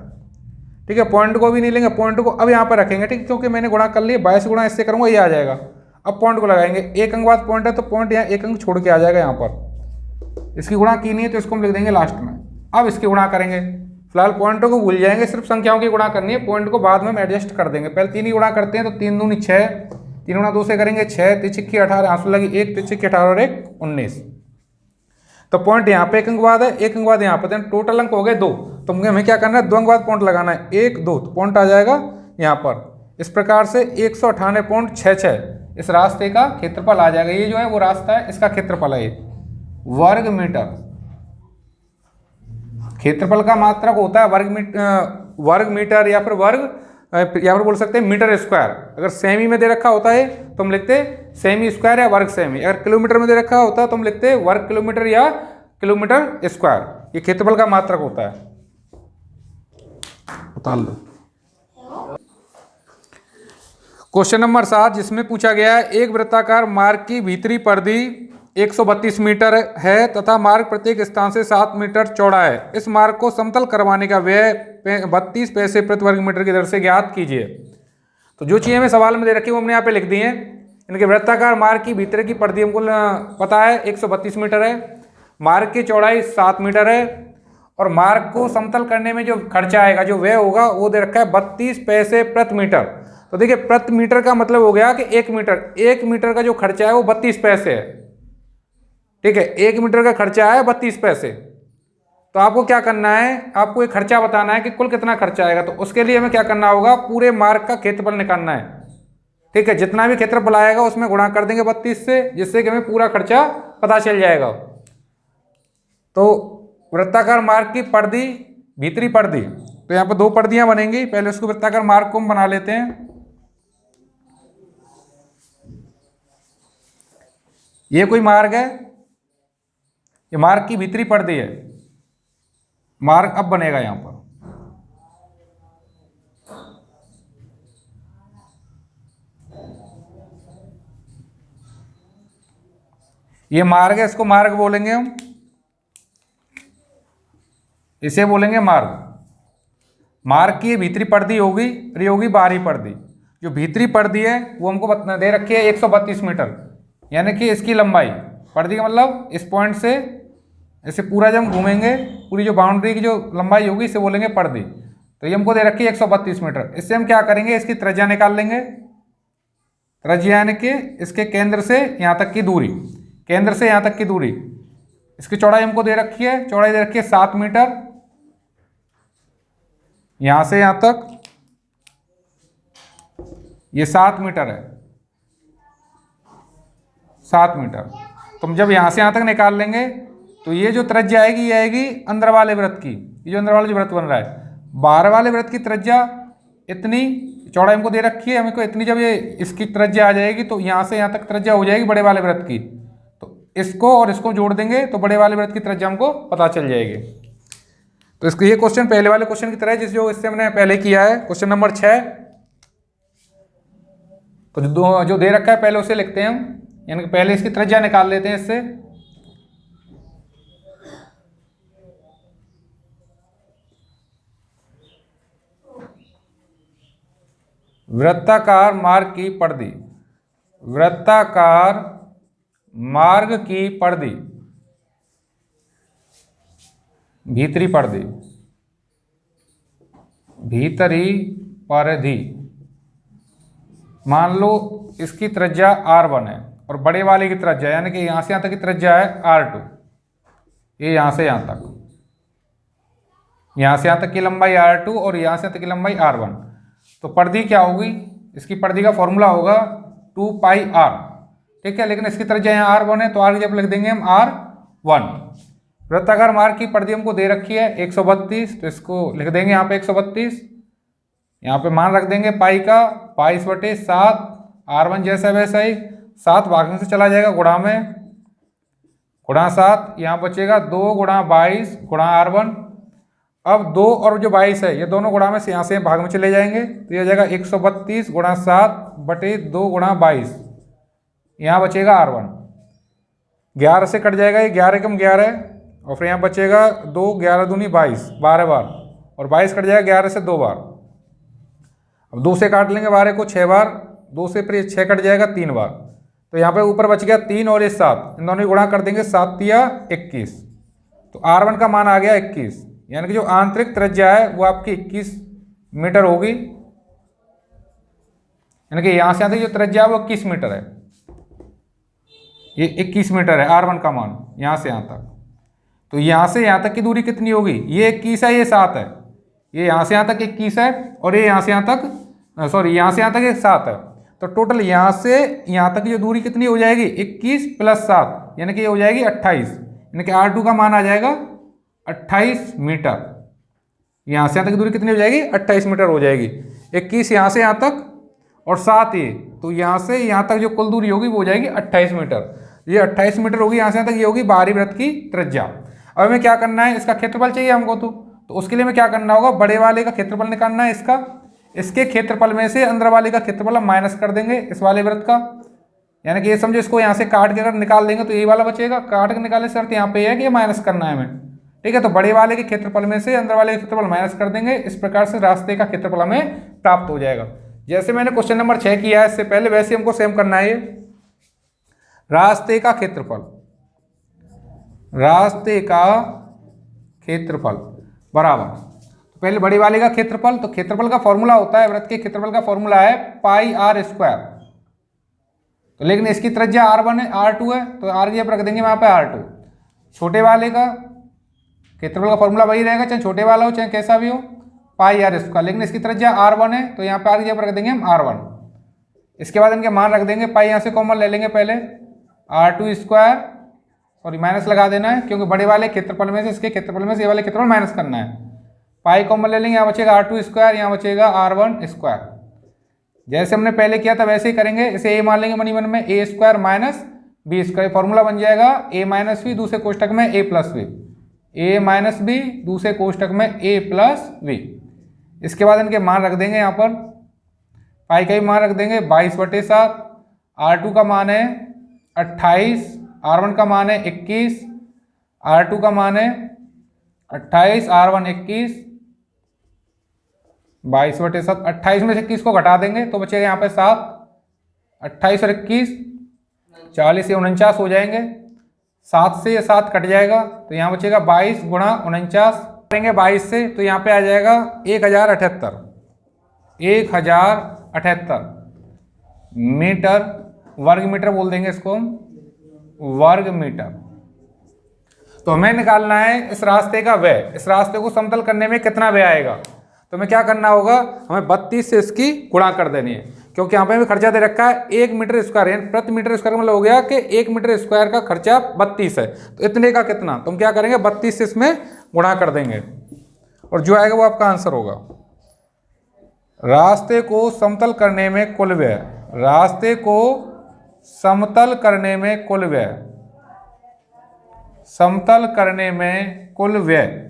ठीक है, पॉइंट को भी नहीं लेंगे, पॉइंट को अब यहाँ पर रखेंगे। ठीक, क्योंकि मैंने गुणा कर लिया, 22 गुणा इससे करूँगा ये आ जाएगा। अब पॉइंट को लगाएंगे, एक अंक बाद पॉइंट है तो पॉइंट यहाँ एक अंक छोड़ के आ जाएगा यहाँ पर। इसकी गुणा की नहीं है तो इसको हम लिख देंगे लास्ट में। अब इसकी गुणा करेंगे, फिलहाल पॉइंटों को भूल जाएंगे, सिर्फ संख्याओं की गुणा करनी है, पॉइंट को बाद में हम एडजस्ट कर देंगे। पहले 3 ही गुणा करते हैं, तो 3 दूनी 6, 3 गुणा 2 से करेंगे 6, 3 6 18, आंसू लगी 1, 3 6 18 और 1 19। तो पॉइंट यहाँ पे 1 अंक बाद है, 1 अंक बाद यहाँ पे, टोटल अंक हो गए 2। तो हमें क्या करना है, 2 अंक बाद पॉइंट लगाना है, 1 2, तो पॉइंट आ जाएगा यहाँ पर। इस प्रकार से 198.66 इस रास्ते का क्षेत्रफल आ जाएगा। ये जो है वो रास्ता है, इसका क्षेत्रफल है ये वर्ग मीटर। क्षेत्रफल का मात्रक होता है वर्ग मीटर या फिर या फिर बोल सकते हैं मीटर स्क्वायर। अगर सेमी में दे रखा होता है तो हम लिखते सेमी स्क्वायर या वर्ग सेमी। अगर किलोमीटर में दे रखा होता है तो हम लिखते वर्ग किलोमीटर या किलोमीटर स्क्वायर। ये क्षेत्रफल का मात्रक होता है। बता लो। क्वेश्चन नंबर 7 जिसमें पूछा गया है एक वृत्ताकार मार्ग की भीतरी परिधि 132 मीटर है तथा मार्ग प्रत्येक स्थान से 7 मीटर चौड़ा है। इस मार्ग को समतल करवाने का व्यय 32 पैसे प्रति वर्ग मीटर की दर से ज्ञात कीजिए। तो जो चीज़ें हमें सवाल में दे रखी है वो हमने यहाँ पे लिख दी हैं। इनके वृत्ताकार मार्ग की भीतर की परिधि हमको पता है 132 मीटर है, मार्ग की चौड़ाई 7 मीटर है और मार्ग को समतल करने में जो खर्चा आएगा, जो व्यय होगा, वो दे रखा है 32 पैसे प्रति मीटर। तो देखिए प्रति मीटर का मतलब हो गया कि 1 मीटर का जो खर्चा है वो 32 पैसे है। ठीक है, 1 मीटर का खर्चा है 32 पैसे। तो आपको क्या करना है, आपको एक खर्चा बताना है कि कुल कितना खर्चा आएगा। तो उसके लिए हमें क्या करना होगा, पूरे मार्ग का क्षेत्रफल निकालना है। ठीक है, जितना भी क्षेत्रफल आएगा उसमें गुणा कर देंगे 32 से, जिससे कि हमें पूरा खर्चा पता चल जाएगा। तो वृत्ताकार मार्ग की परिधि, भीतरी परिधि, तो यहाँ पर 2 परिधियां बनेंगी। पहले उसको वृत्ताकार मार्ग को हम बना लेते हैं। ये कोई मार्ग है, ये मार्ग की भीतरी परिधि है। मार्ग अब बनेगा यहां पर। ये मार्ग है, इसको मार्ग बोलेंगे हम, इसे बोलेंगे मार्ग। मार्ग की भीतरी परिधि होगी और ये होगी बाहरी परिधि। जो भीतरी परिधि है वो हमको दे रखी है 132 मीटर, यानी कि इसकी लंबाई। परिधि का मतलब इस पॉइंट से ऐसे पूरा जब हम घूमेंगे, पूरी जो बाउंड्री की जो लंबाई होगी इसे बोलेंगे परिधि। तो ये हमको दे रखी है 132 मीटर। इससे हम क्या करेंगे, इसकी त्रिज्या निकाल लेंगे। त्रिज्या यानी कि इसके केंद्र से यहाँ तक की दूरी, केंद्र से यहाँ तक की दूरी। इसकी चौड़ाई हमको दे रखी है, चौड़ाई दे रखी है 7 मीटर। यहाँ से यहाँ तक ये 7 मीटर है, 7 मीटर। तो हम जब यहाँ से यहाँ तक निकाल लेंगे तो ये जो त्रिज्या आएगी ये आएगी अंदर वाले वृत्त की। ये जो अंदर वाला जो वृत्त बन रहा है, बाहर वाले वृत्त की त्रिज्या इतनी, चौड़ाई हमको दे रखी है, हमको इतनी। जब ये इसकी त्रिज्या आ जाएगी तो यहाँ से यहाँ तक त्रिज्या हो जाएगी बड़े वाले वृत्त की। तो इसको और इसको जोड़ देंगे तो बड़े वाले वृत्त की त्रिज्या हमको पता चल जाएगी। तो इसको ये क्वेश्चन पहले वाले क्वेश्चन की तरह है, जो इससे हमने पहले किया है, क्वेश्चन नंबर 6। तो जो दे रखा है पहले उसे लिखते हैं हम, यानी कि पहले इसकी त्रिज्या निकाल लेते हैं इससे। वृत्ताकार मार्ग की परिधि, वृत्ताकार मार्ग की परिधि, भीतरी परिधि, भीतरी परिधि। मान लो इसकी त्रिज्या r1 है और बड़े वाले की त्रिज्या, यानी कि यहां से यहां तक की त्रिज्या है r2। ये यहां से यहां तक, यहां से यहां तक की लंबाई r2 और यहां से यहां तक की लंबाई r1। तो परिधि क्या होगी, इसकी परिधि का फॉर्मूला होगा 2 पाई r। ठीक है, लेकिन इसकी त्रिज्या यहाँ r1 है तो r की जब लिख देंगे हम r1। वृत्ताकार मार्ग की परिधि हमको दे रखी है 132, तो इसको लिख देंगे यहाँ पे 132। यहाँ पे मान रख देंगे पाई का, 22/7। r1 जैसा वैसा ही 7 भाग में से चला जाएगा, गुणा में, गुणा 7। यहाँ बचेगा 2 गुणा 22 गुणा r1। अब 2 और जो 22 है ये दोनों गुणा में से यहाँ से भाग में चले जाएंगे, तो ये हो जाएगा 132 गुणा 7/2 गुणा 22। यहाँ बचेगा r1। 11 से कट जाएगा, ये 11 कम 11 और फिर यहाँ बचेगा 2, 11 दूनी 22, 12 बार, और 22 कट जाएगा 11 से 2 बार। अब 2 से काट लेंगे 12 को 6 बार, 2 से फिर 6 कट जाएगा 3 बार। तो यहाँ पे ऊपर बच गया 3 और ये 7, इन दोनों की गुणा कर देंगे, 7 या 21। तो r1 का मान आ गया 21, यानी कि जो आंतरिक त्रिज्या है वो आपकी 21 मीटर होगी। यानी कि यहाँ से यहाँ तक जो त्रिज्या है वो 21 मीटर है, ये 21 मीटर है r1 का मान यहाँ से यहाँ तक। तो यहाँ से यहाँ तक की दूरी कितनी होगी, ये 21 है, ये 7 है। ये यहाँ से यहाँ तक 21 है और ये यहाँ से यहाँ तक सॉरी यहाँ से यहाँ तक 7 है, तो टोटल यहाँ से यहाँ तक की जो दूरी कितनी हो जाएगी 21 + 7 यानी कि ये हो जाएगी 28, यानी कि R2 का मान आ जाएगा 28 मीटर। यहाँ से यहाँ तक की दूरी कितनी हो जाएगी 28 मीटर हो जाएगी। 21 यहाँ से यहाँ तक और 7 ये, तो यहाँ से यहाँ तक जो कुल दूरी होगी वो हो जाएगी 28 मीटर। ये 28 मीटर होगी यहाँ से यहाँ तक, ये होगी बाहरी वृत्त की त्रिज्या। अब हमें क्या करना है, इसका क्षेत्रफल चाहिए हमको, तो उसके लिए हमें क्या करना होगा, बड़े वाले का क्षेत्रफल निकालना है इसका, इसके क्षेत्रफल में से अंदर वाले का क्षेत्रफल हम माइनस कर देंगे इस वाले वृत्त का, यानी कि ये समझो इसको यहाँ से काट के अगर निकाल देंगे तो ये वाला बचेगा, काट के निकालने से अर्थ यहाँ पे है कि ये माइनस करना है हमें, ठीक है। तो बड़े वाले के क्षेत्रफल में से अंदर वाले का क्षेत्रफल माइनस कर देंगे, इस प्रकार से रास्ते का क्षेत्रफल हमें प्राप्त हो जाएगा। जैसे मैंने क्वेश्चन नंबर 6 किया है इससे पहले, वैसे हमको सेम करना है। ये रास्ते का क्षेत्रफल, रास्ते का क्षेत्रफल बराबर, तो पहले बड़ी वाले का क्षेत्रफल, तो क्षेत्रफल का फॉर्मूला होता है, वृत्त के क्षेत्रफल का फॉर्मूला है πr², तो लेकिन इसकी त्रिज्या r1 है, r2 है, तो r की जगह रख देंगे वहां पे r2। छोटे वाले का क्षेत्रफल का फॉर्मूला वही रहेगा, चाहे छोटे वाला हो चाहे कैसा भी हो, πr², लेकिन इसकी त्रिज्या r1 है, तो यहाँ पे r की जगह रख देंगे हम r1। इसके बाद इनके मान रख देंगे, पाई यहाँ से कॉमन ले लेंगे पहले, r2², सॉरी माइनस लगा देना है क्योंकि बड़े वाले क्षेत्रफल में से इसके क्षेत्रफल में से ये वाले क्षेत्रफल माइनस करना है, पाई कॉमन ले लेंगे, यहाँ बचेगा r2², यहाँ बचेगा r1²। जैसे हमने पहले किया था वैसे ही करेंगे, इसे a मान लेंगे मनी मन में, a² - b², फॉर्मूला बन जाएगा a - b दूसरे कोष्टक में a + b, a - b दूसरे कोष्टक में a + b। इसके बाद इनके मान रख देंगे, यहाँ पर पाई का भी मान रख देंगे 22/7, r2 का मान है 28, r1 का मान है 21, r2 का मान है 28, r1 21, 22/7, 28 में से 21 को घटा देंगे तो बचेगा यहाँ पे 7, 28 और 21 40 से 49 हो जाएंगे, 7 से 7 कट जाएगा, तो यहाँ बचेगा 22 × 49 करेंगे 22 से, तो यहाँ पे आ जाएगा 1078 मीटर, वर्ग मीटर बोल देंगे इसको हम, वर्ग मीटर। तो हमें निकालना है इस रास्ते का व्यय, इस रास्ते को समतल करने में कितना व्यय आएगा। तो हमें क्या करना होगा, हमें 32 से इसकी गुणा कर देनी है, क्योंकि यहाँ पे हमें खर्चा दे रखा है 1 मीटर स्क्वायर, यानी प्रति मीटर स्क्वायर मतलब हो गया कि 1 मीटर स्क्वायर का खर्चा 32 है, तो इतने का कितना, तो हम क्या करेंगे 32 से इसमें गुणा कर देंगे और जो आएगा वो आपका आंसर होगा। रास्ते को समतल करने में कुल व्यय, रास्ते को समतल करने में कुल व्यय, समतल करने में कुल व्यय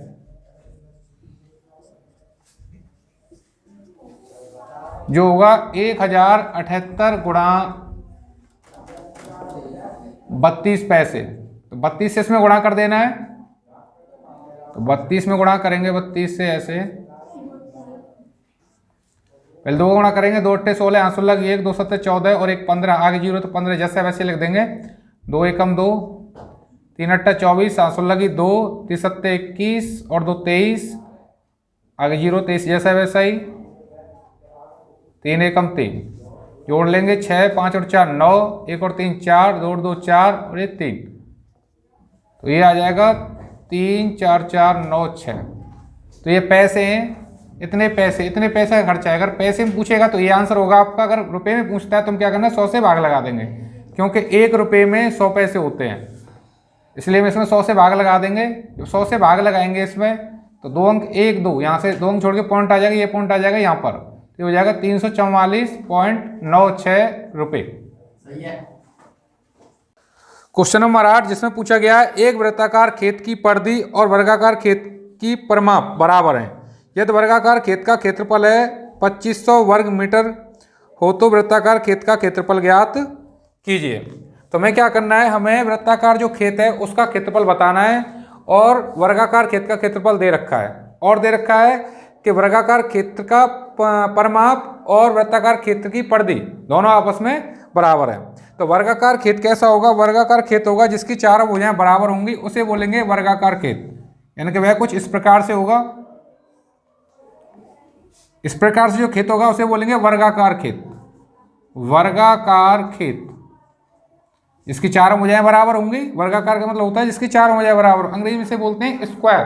जो होगा 1078 × 32 पैसे, तो 32 से इसमें गुणा कर देना है, तो 32 में गुणा करेंगे, 32 से ऐसे पहले 2 गुणा करेंगे, 2 × 8 = 16, यहाँ 16 1, 2 × 7 = 14 और 1 15, आगे 0 तो 15 जैसे वैसे लिख देंगे, 2 × 1 = 2, 3 × 8 = 24, 16 की 2, 3 × 7 = 21 और 2 23, आगे 0 23 जैसा वैसा ही, 3 × 1 = 3, जोड़ लेंगे 6, 5 और 4 9, 1 और 3 4, 2 और 2 4 और 1 3, तो ये आ जाएगा 3 4 4 9 6। तो ये पैसे हैं, इतने पैसे का खर्चा है। अगर पैसे में पूछेगा तो ये आंसर होगा आपका, अगर रुपए में पूछता है तो हम क्या करना है 100 से भाग लगा देंगे, क्योंकि 1 रुपये में 100 पैसे होते हैं, इसलिए हम इसमें 100 से भाग लगा देंगे। जब 100 से भाग लगाएंगे इसमें तो 2 अंक 1 2, यहाँ से 2 अंक छोड़ के पॉइंट आ जाएगा, ये पॉइंट आ जाएगा यहाँ पर, तो हो जाएगा 344.96 रुपये। क्वेश्चन नंबर 8 जिसमें पूछा गया है एक वृत्ताकार खेत की परिधि और वर्गाकार खेत की परिमाप बराबर हैं, यदि वर्गाकार खेत का क्षेत्रफल है 2500 वर्ग मीटर हो तो वृत्ताकार खेत का क्षेत्रफल ज्ञात कीजिए। तो हमें क्या करना है, हमें वृत्ताकार जो खेत है उसका क्षेत्रफल बताना है और वर्गाकार खेत का क्षेत्रफल दे रखा है, और दे रखा है कि वर्गाकार क्षेत्र का परिमाप और वृत्ताकार क्षेत्र की परिधि दोनों आपस में बराबर है। तो वर्गाकार खेत कैसा होगा, वर्गाकार खेत होगा जिसकी चारों भुजाएं बराबर होंगी, उसे बोलेंगे वर्गाकार खेत, यानी कि वह कुछ इस प्रकार से होगा, इस प्रकार से जो खेत होगा उसे बोलेंगे वर्गाकार खेत। वर्गाकार खेत जिसकी चारों भुजाएं बराबर होंगी, वर्गाकार का मतलब होता है जिसकी चारों भुजाएं बराबर, अंग्रेजी में से बोलते हैं स्क्वायर।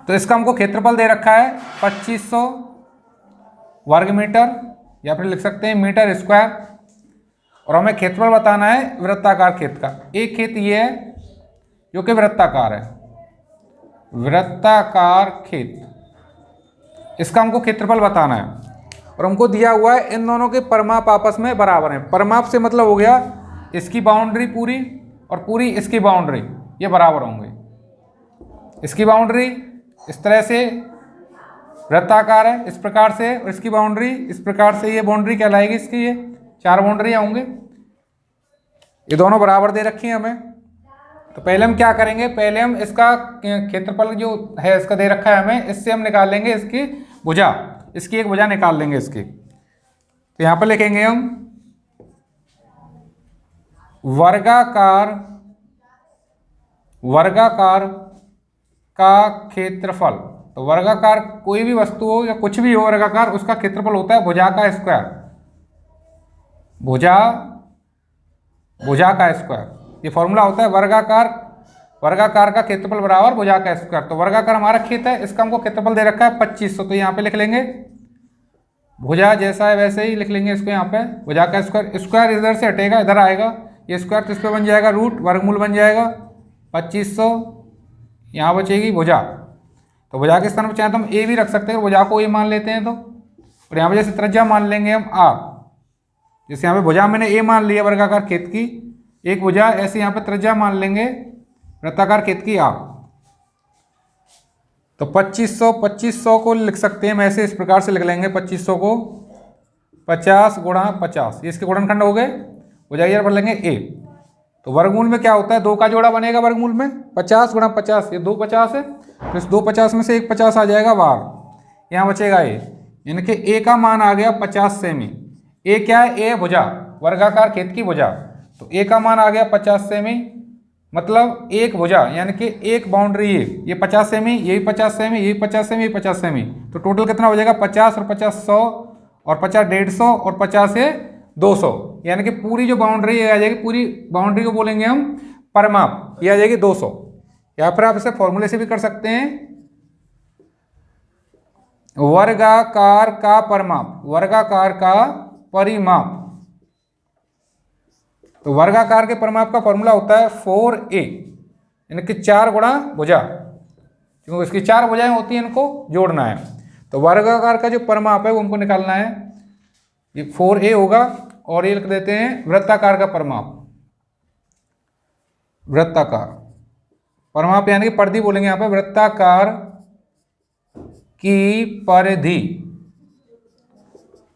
तो इसका हमको क्षेत्रफल दे रखा है 2500 वर्ग मीटर या फिर लिख सकते हैं मीटर स्क्वायर। और हमें क्षेत्रफल बताना है वृत्ताकार खेत का। एक खेत ये है जो कि वृत्ताकार है, वृत्ताकार खेत, इसका हमको क्षेत्रफल बताना है। और हमको दिया हुआ है इन दोनों के परिमाप आपस में बराबर हैं। परिमाप से मतलब हो गया इसकी बाउंड्री पूरी और पूरी इसकी बाउंड्री ये बराबर होंगे। इसकी बाउंड्री इस तरह से वृत्ताकार है इस प्रकार से, और इसकी बाउंड्री इस प्रकार से, ये बाउंड्री कहलाएगी इसकी, ये 4 बाउंड्रियाँ होंगे। ये दोनों बराबर दे रखी हैं हमें। तो पहले हम क्या करेंगे, पहले हम इसका क्षेत्रफल जो है इसका दे रखा है हमें, इससे हम निकाल लेंगे इसकी भुजा, इसकी एक भुजा निकाल लेंगे इसकी। तो यहाँ पर लिखेंगे हम वर्गाकार का क्षेत्रफल। तो वर्गाकार कोई भी वस्तु हो या कुछ भी हो वर्गाकार, उसका क्षेत्रफल होता है भुजा का स्क्वायर, भुजा का स्क्वायर। ये फॉर्मूला होता है वर्गाकार का क्षेत्रफल बराबर भुजा का स्क्वायर। तो वर्गाकार हमारा खेत है, इसका हमको क्षेत्रफल दे रखा है 2500। तो यहाँ पे लिख लेंगे भुजा जैसा है वैसे ही लिख लेंगे इसको, यहाँ पे भुजा का स्क्वायर। स्क्वायर इधर से हटेगा इधर आएगा, ये स्क्वायर तो इस पर बन जाएगा रूट, वर्गमूल बन जाएगा 2500, यहाँ बचेगी भुजा। तो भुजा के स्थान पर चाहे तो हम ए भी रख सकते हैं, भुजा को ए मान लेते हैं तो। और यहाँ पे जैसे त्रिज्या मान लेंगे हम आर, जैसे यहाँ पे भुजा मैंने ए मान लिया वर्गाकार खेत की एक भुजा, ऐसे यहाँ पे त्रिज्या मान लेंगे वृत्ताकार खेत की आर। तो 2500 को लिख सकते हैं हम ऐसे, इस प्रकार से लिख लेंगे 2500 को 50 गुणा 50, ये इसके गुणनखंड हो गए। भुजा इधर भर लेंगे ए। तो वर्गमूल में क्या होता है, 2 का जोड़ा बनेगा वर्गमूल में, 50 गुणा 50, ये 2 50 है, तो इस 2 50 में से एक 50 आ जाएगा बाहर, यहाँ बचेगा ए। यानी कि ए का मान आ गया 50 सेमी। ए क्या है, ए भुजा, वर्गाकार खेत की भुजा। तो ए का मान आ गया 50 सेमी, मतलब एक भुजा, यानी कि एक बाउंड्री ये 50 सेमी, यही 50 सेमी, यही 50 सेमी, यही 50 सेमी। तो टोटल कितना हो जाएगा 50 और 50 100 और 50 150 और 50 से 200, यानी कि पूरी जो बाउंड्री आ जाएगी, पूरी बाउंड्री को बोलेंगे हम परिमाप, ये आ जाएगी 200। या फिर आप इसे फॉर्मूले से भी कर सकते हैं, वर्गाकार का परिमाप, वर्गाकार का परिमाप। तो वर्गाकार के परिमाप का फॉर्मूला होता है 4a, यानी कि 4 गुणा भुजा, क्योंकि इसकी 4 भुजाएं होती हैं, इनको जोड़ना है। तो वर्गाकार का जो परिमाप है वो हमको निकालना है, ये 4a होगा। और ये लिख देते हैं वृत्ताकार का परिमाप, वृत्ताकार परिमाप यानी कि परिधि बोलेंगे यहाँ पे, वृत्ताकार की परिधि।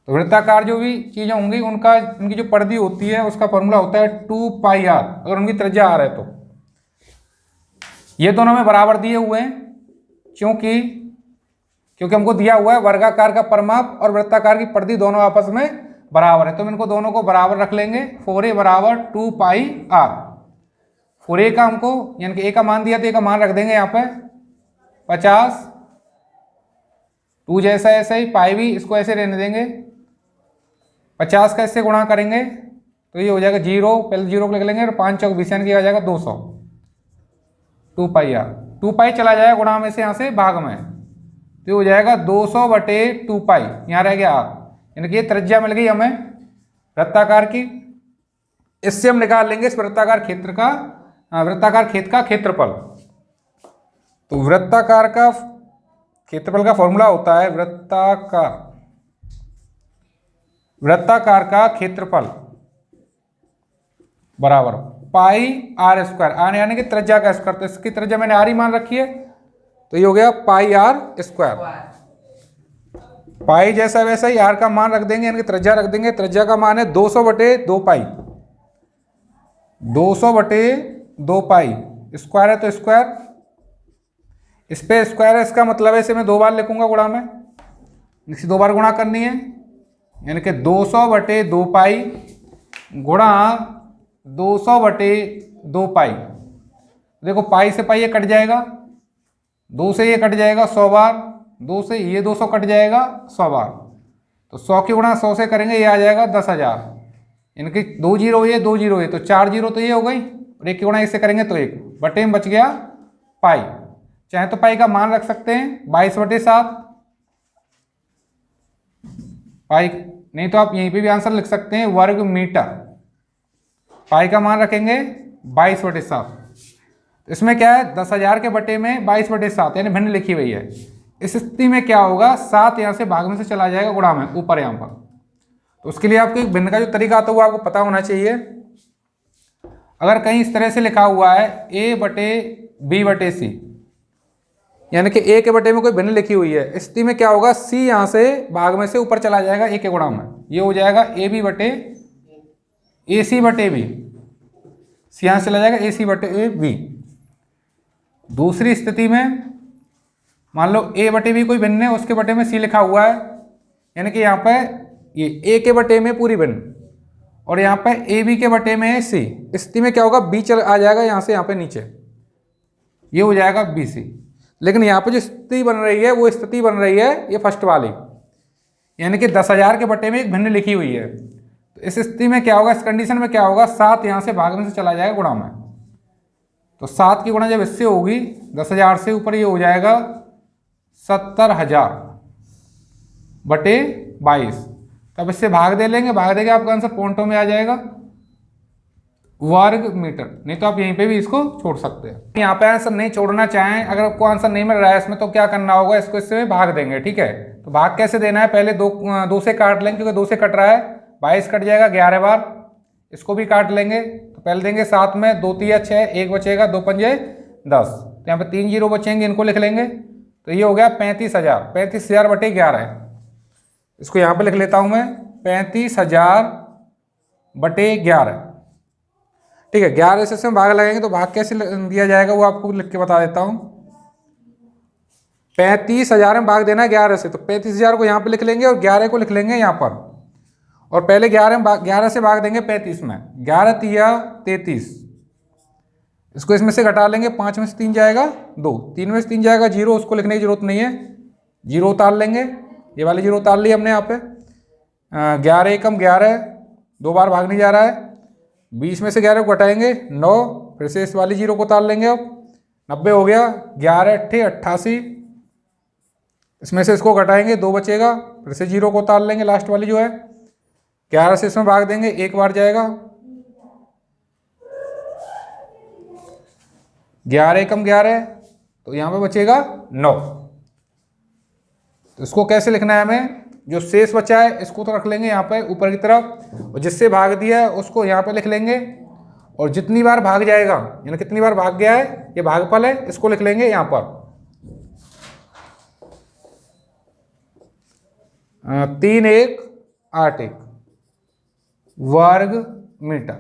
तो वृत्ताकार जो भी चीजें होंगी उनकी जो परिधि होती है उसका फॉर्मूला होता है 2πr, अगर उनकी त्रिज्या r है तो। ये दोनों में बराबर दिए हुए हैं, क्योंकि हमको दिया हुआ है वर्गाकार का परिमाप और वृत्ताकार की परिधि दोनों आपस में बराबर है, तो हम इनको दोनों को बराबर रख लेंगे। 4a बराबर 2πr। 4a का हमको यानी कि a का मान दिया तो a का मान रख देंगे यहाँ पे 50, 2 जैसा ऐसा ही, पाई भी इसको ऐसे रहने देंगे, 50 का इससे गुणा करेंगे तो ये हो जाएगा 0, पहले 0 को लिख लेंगे और 5 चौक 20 यानी कि आ जाएगा 200, 2πr। 2π चला जाएगा गुणा में से यहाँ से भाग में, तो हो जाएगा 200/2π, यहाँ रह गया r, यानी कि ये त्रिज्या मिल गई हमें वृत्ताकार की। इससे हम निकाल लेंगे इस वृत्ताकार खेत का क्षेत्रफल। तो वृत्ताकार का क्षेत्रफल का फॉर्मूला होता है वृत्ताकार का क्षेत्रफल बराबर πr², आर यानी कि त्रिज्या का स्क्वायर। तो इसकी त्रिज्या मैंने आर ही मान रखी है, तो ये हो गया πr²। पाई जैसा वैसा ही आर का मान रख देंगे, यानी कि त्रिज्या रख देंगे। त्रिज्या का मान है 200/2π, 200/2π, स्क्वायर है तो स्क्वायर, इस पे स्क्वायर है, इसका मतलब है इसे मैं 2 बार लिखूंगा गुणा में, इसे 2 बार गुणा करनी है, यानी कि 200/2π गुणा 200/2π। देखो पाई से पाई ये कट जाएगा, 2 से ये कट जाएगा 100 बार, 2 से ये 200 कट जाएगा 100 बार, तो 100 की गुणा 100 से करेंगे, ये आ जाएगा 10,000, यानी कि 2 जीरो ये 2 जीरो ये, तो 4 जीरो तो ये हो गई, और 1 की गुणा इससे करेंगे तो 1 बटे में बच गया पाई। चाहे तो पाई का मान रख सकते हैं 22/7, पाई, नहीं तो आप यहीं पे भी आंसर लिख सकते हैं वर्ग मीटर। पाई का मान रखेंगे 22/7। इसमें क्या है 10,000 के बटे में 22/7 यानी भिन्न लिखी हुई है। इस स्थिति में क्या होगा 7 यहाँ से भाग में से चला जाएगा गुणा में ऊपर यहाँ पर। तो उसके लिए आपको एक भिन्न का जो तरीका आता है वो आपको पता होना चाहिए। अगर कहीं इस तरह से लिखा हुआ है A/B/C यानी कि A के बटे में कोई भिन्न लिखी हुई है, इस स्थिति में क्या होगा C यहाँ से भाग में से ऊपर चला जाएगा A के गुणा में, ये हो जाएगा AC/B। C यहाँ से चला जाएगा AC/B। दूसरी स्थिति में मान लो A/B कोई भिन्न है, उसके बटे में C लिखा हुआ है, यानी कि यहाँ पे ये A के बटे में पूरी भिन्न और यहाँ पे AB के बटे में है C। स्थिति में क्या होगा B चल आ जाएगा यहाँ से यहाँ पे नीचे, ये हो जाएगा BC। लेकिन यहाँ पे जो स्थिति बन रही है वो स्थिति बन रही है ये फर्स्ट वाली, यानी कि 10,000 के बटे में एक भिन्न लिखी हुई है। तो इस स्थिति में क्या होगा, इस कंडीशन में क्या होगा 7 यहाँ से भाग में से चला जाएगा गुणा में। तो 7 की गुणा जब इससे होगी 10,000 से ऊपर ये हो जाएगा 70,000/22। तब इससे भाग दे लेंगे, भाग देंगे आपका आंसर पॉइंटों में आ जाएगा वर्ग मीटर। नहीं तो आप यहीं पे भी इसको छोड़ सकते हैं। यहाँ पे आंसर नहीं छोड़ना चाहें, अगर आपको आंसर नहीं मिल रहा है इसमें, तो क्या करना होगा इसको इससे भाग देंगे। ठीक है, तो भाग कैसे देना है, पहले दो से काट लेंगे क्योंकि 2 से कट रहा है, 22 कट जाएगा 11 बार। इसको भी काट लेंगे, तो पहले देंगे 7 में 2 3 6, 1 बचेगा, 2 पंजे 10, तो यहाँ पे 3 जीरो बचेंगे, इनको लिख लेंगे। तो ये हो गया 35,000, 35,000/11। इसको यहाँ पे लिख लेता हूँ मैं 35,000/11। ठीक है, 11 से इसमें भाग लगाएंगे तो भाग कैसे दिया जाएगा वो आपको लिख के बता देता हूँ। 35,000 में भाग देना है 11 से, तो 35,000 को यहाँ पे लिख लेंगे और 11 को लिख लेंगे यहाँ पर। और पहले 11 से भाग देंगे 35 में, 11 तिया 33। इसको इसमें से घटा लेंगे, 5 में से 3 जाएगा 2, 3 में से 3 जाएगा 0, उसको लिखने की जरूरत नहीं है, 0 उतार लेंगे, ये वाली 0 उतार ली हमने यहाँ पे। 11 एकम 11, 2 बार भाग नहीं जा रहा है, 20 में से 11 को घटाएंगे 9, फिर से इस वाली 0 को उतार लेंगे, अब 90 हो गया, 11 8 88। इसमें से इसको घटाएंगे 2 बचेगा, फिर से 0 को उतार लेंगे, लास्ट वाली जो है 11 से इसमें भाग देंगे, 1 बार जाएगा, 11 एकम 11, तो यहाँ पे बचेगा 9। तो इसको कैसे लिखना है हमें, जो शेष बचा है इसको तो रख लेंगे यहाँ पे ऊपर की तरफ, और जिससे भाग दिया है उसको यहाँ पे लिख लेंगे, और जितनी बार भाग जाएगा यानी कितनी बार भाग गया है ये भागफल है, इसको लिख लेंगे यहाँ पर 3 1 8 1 वर्ग मीटर।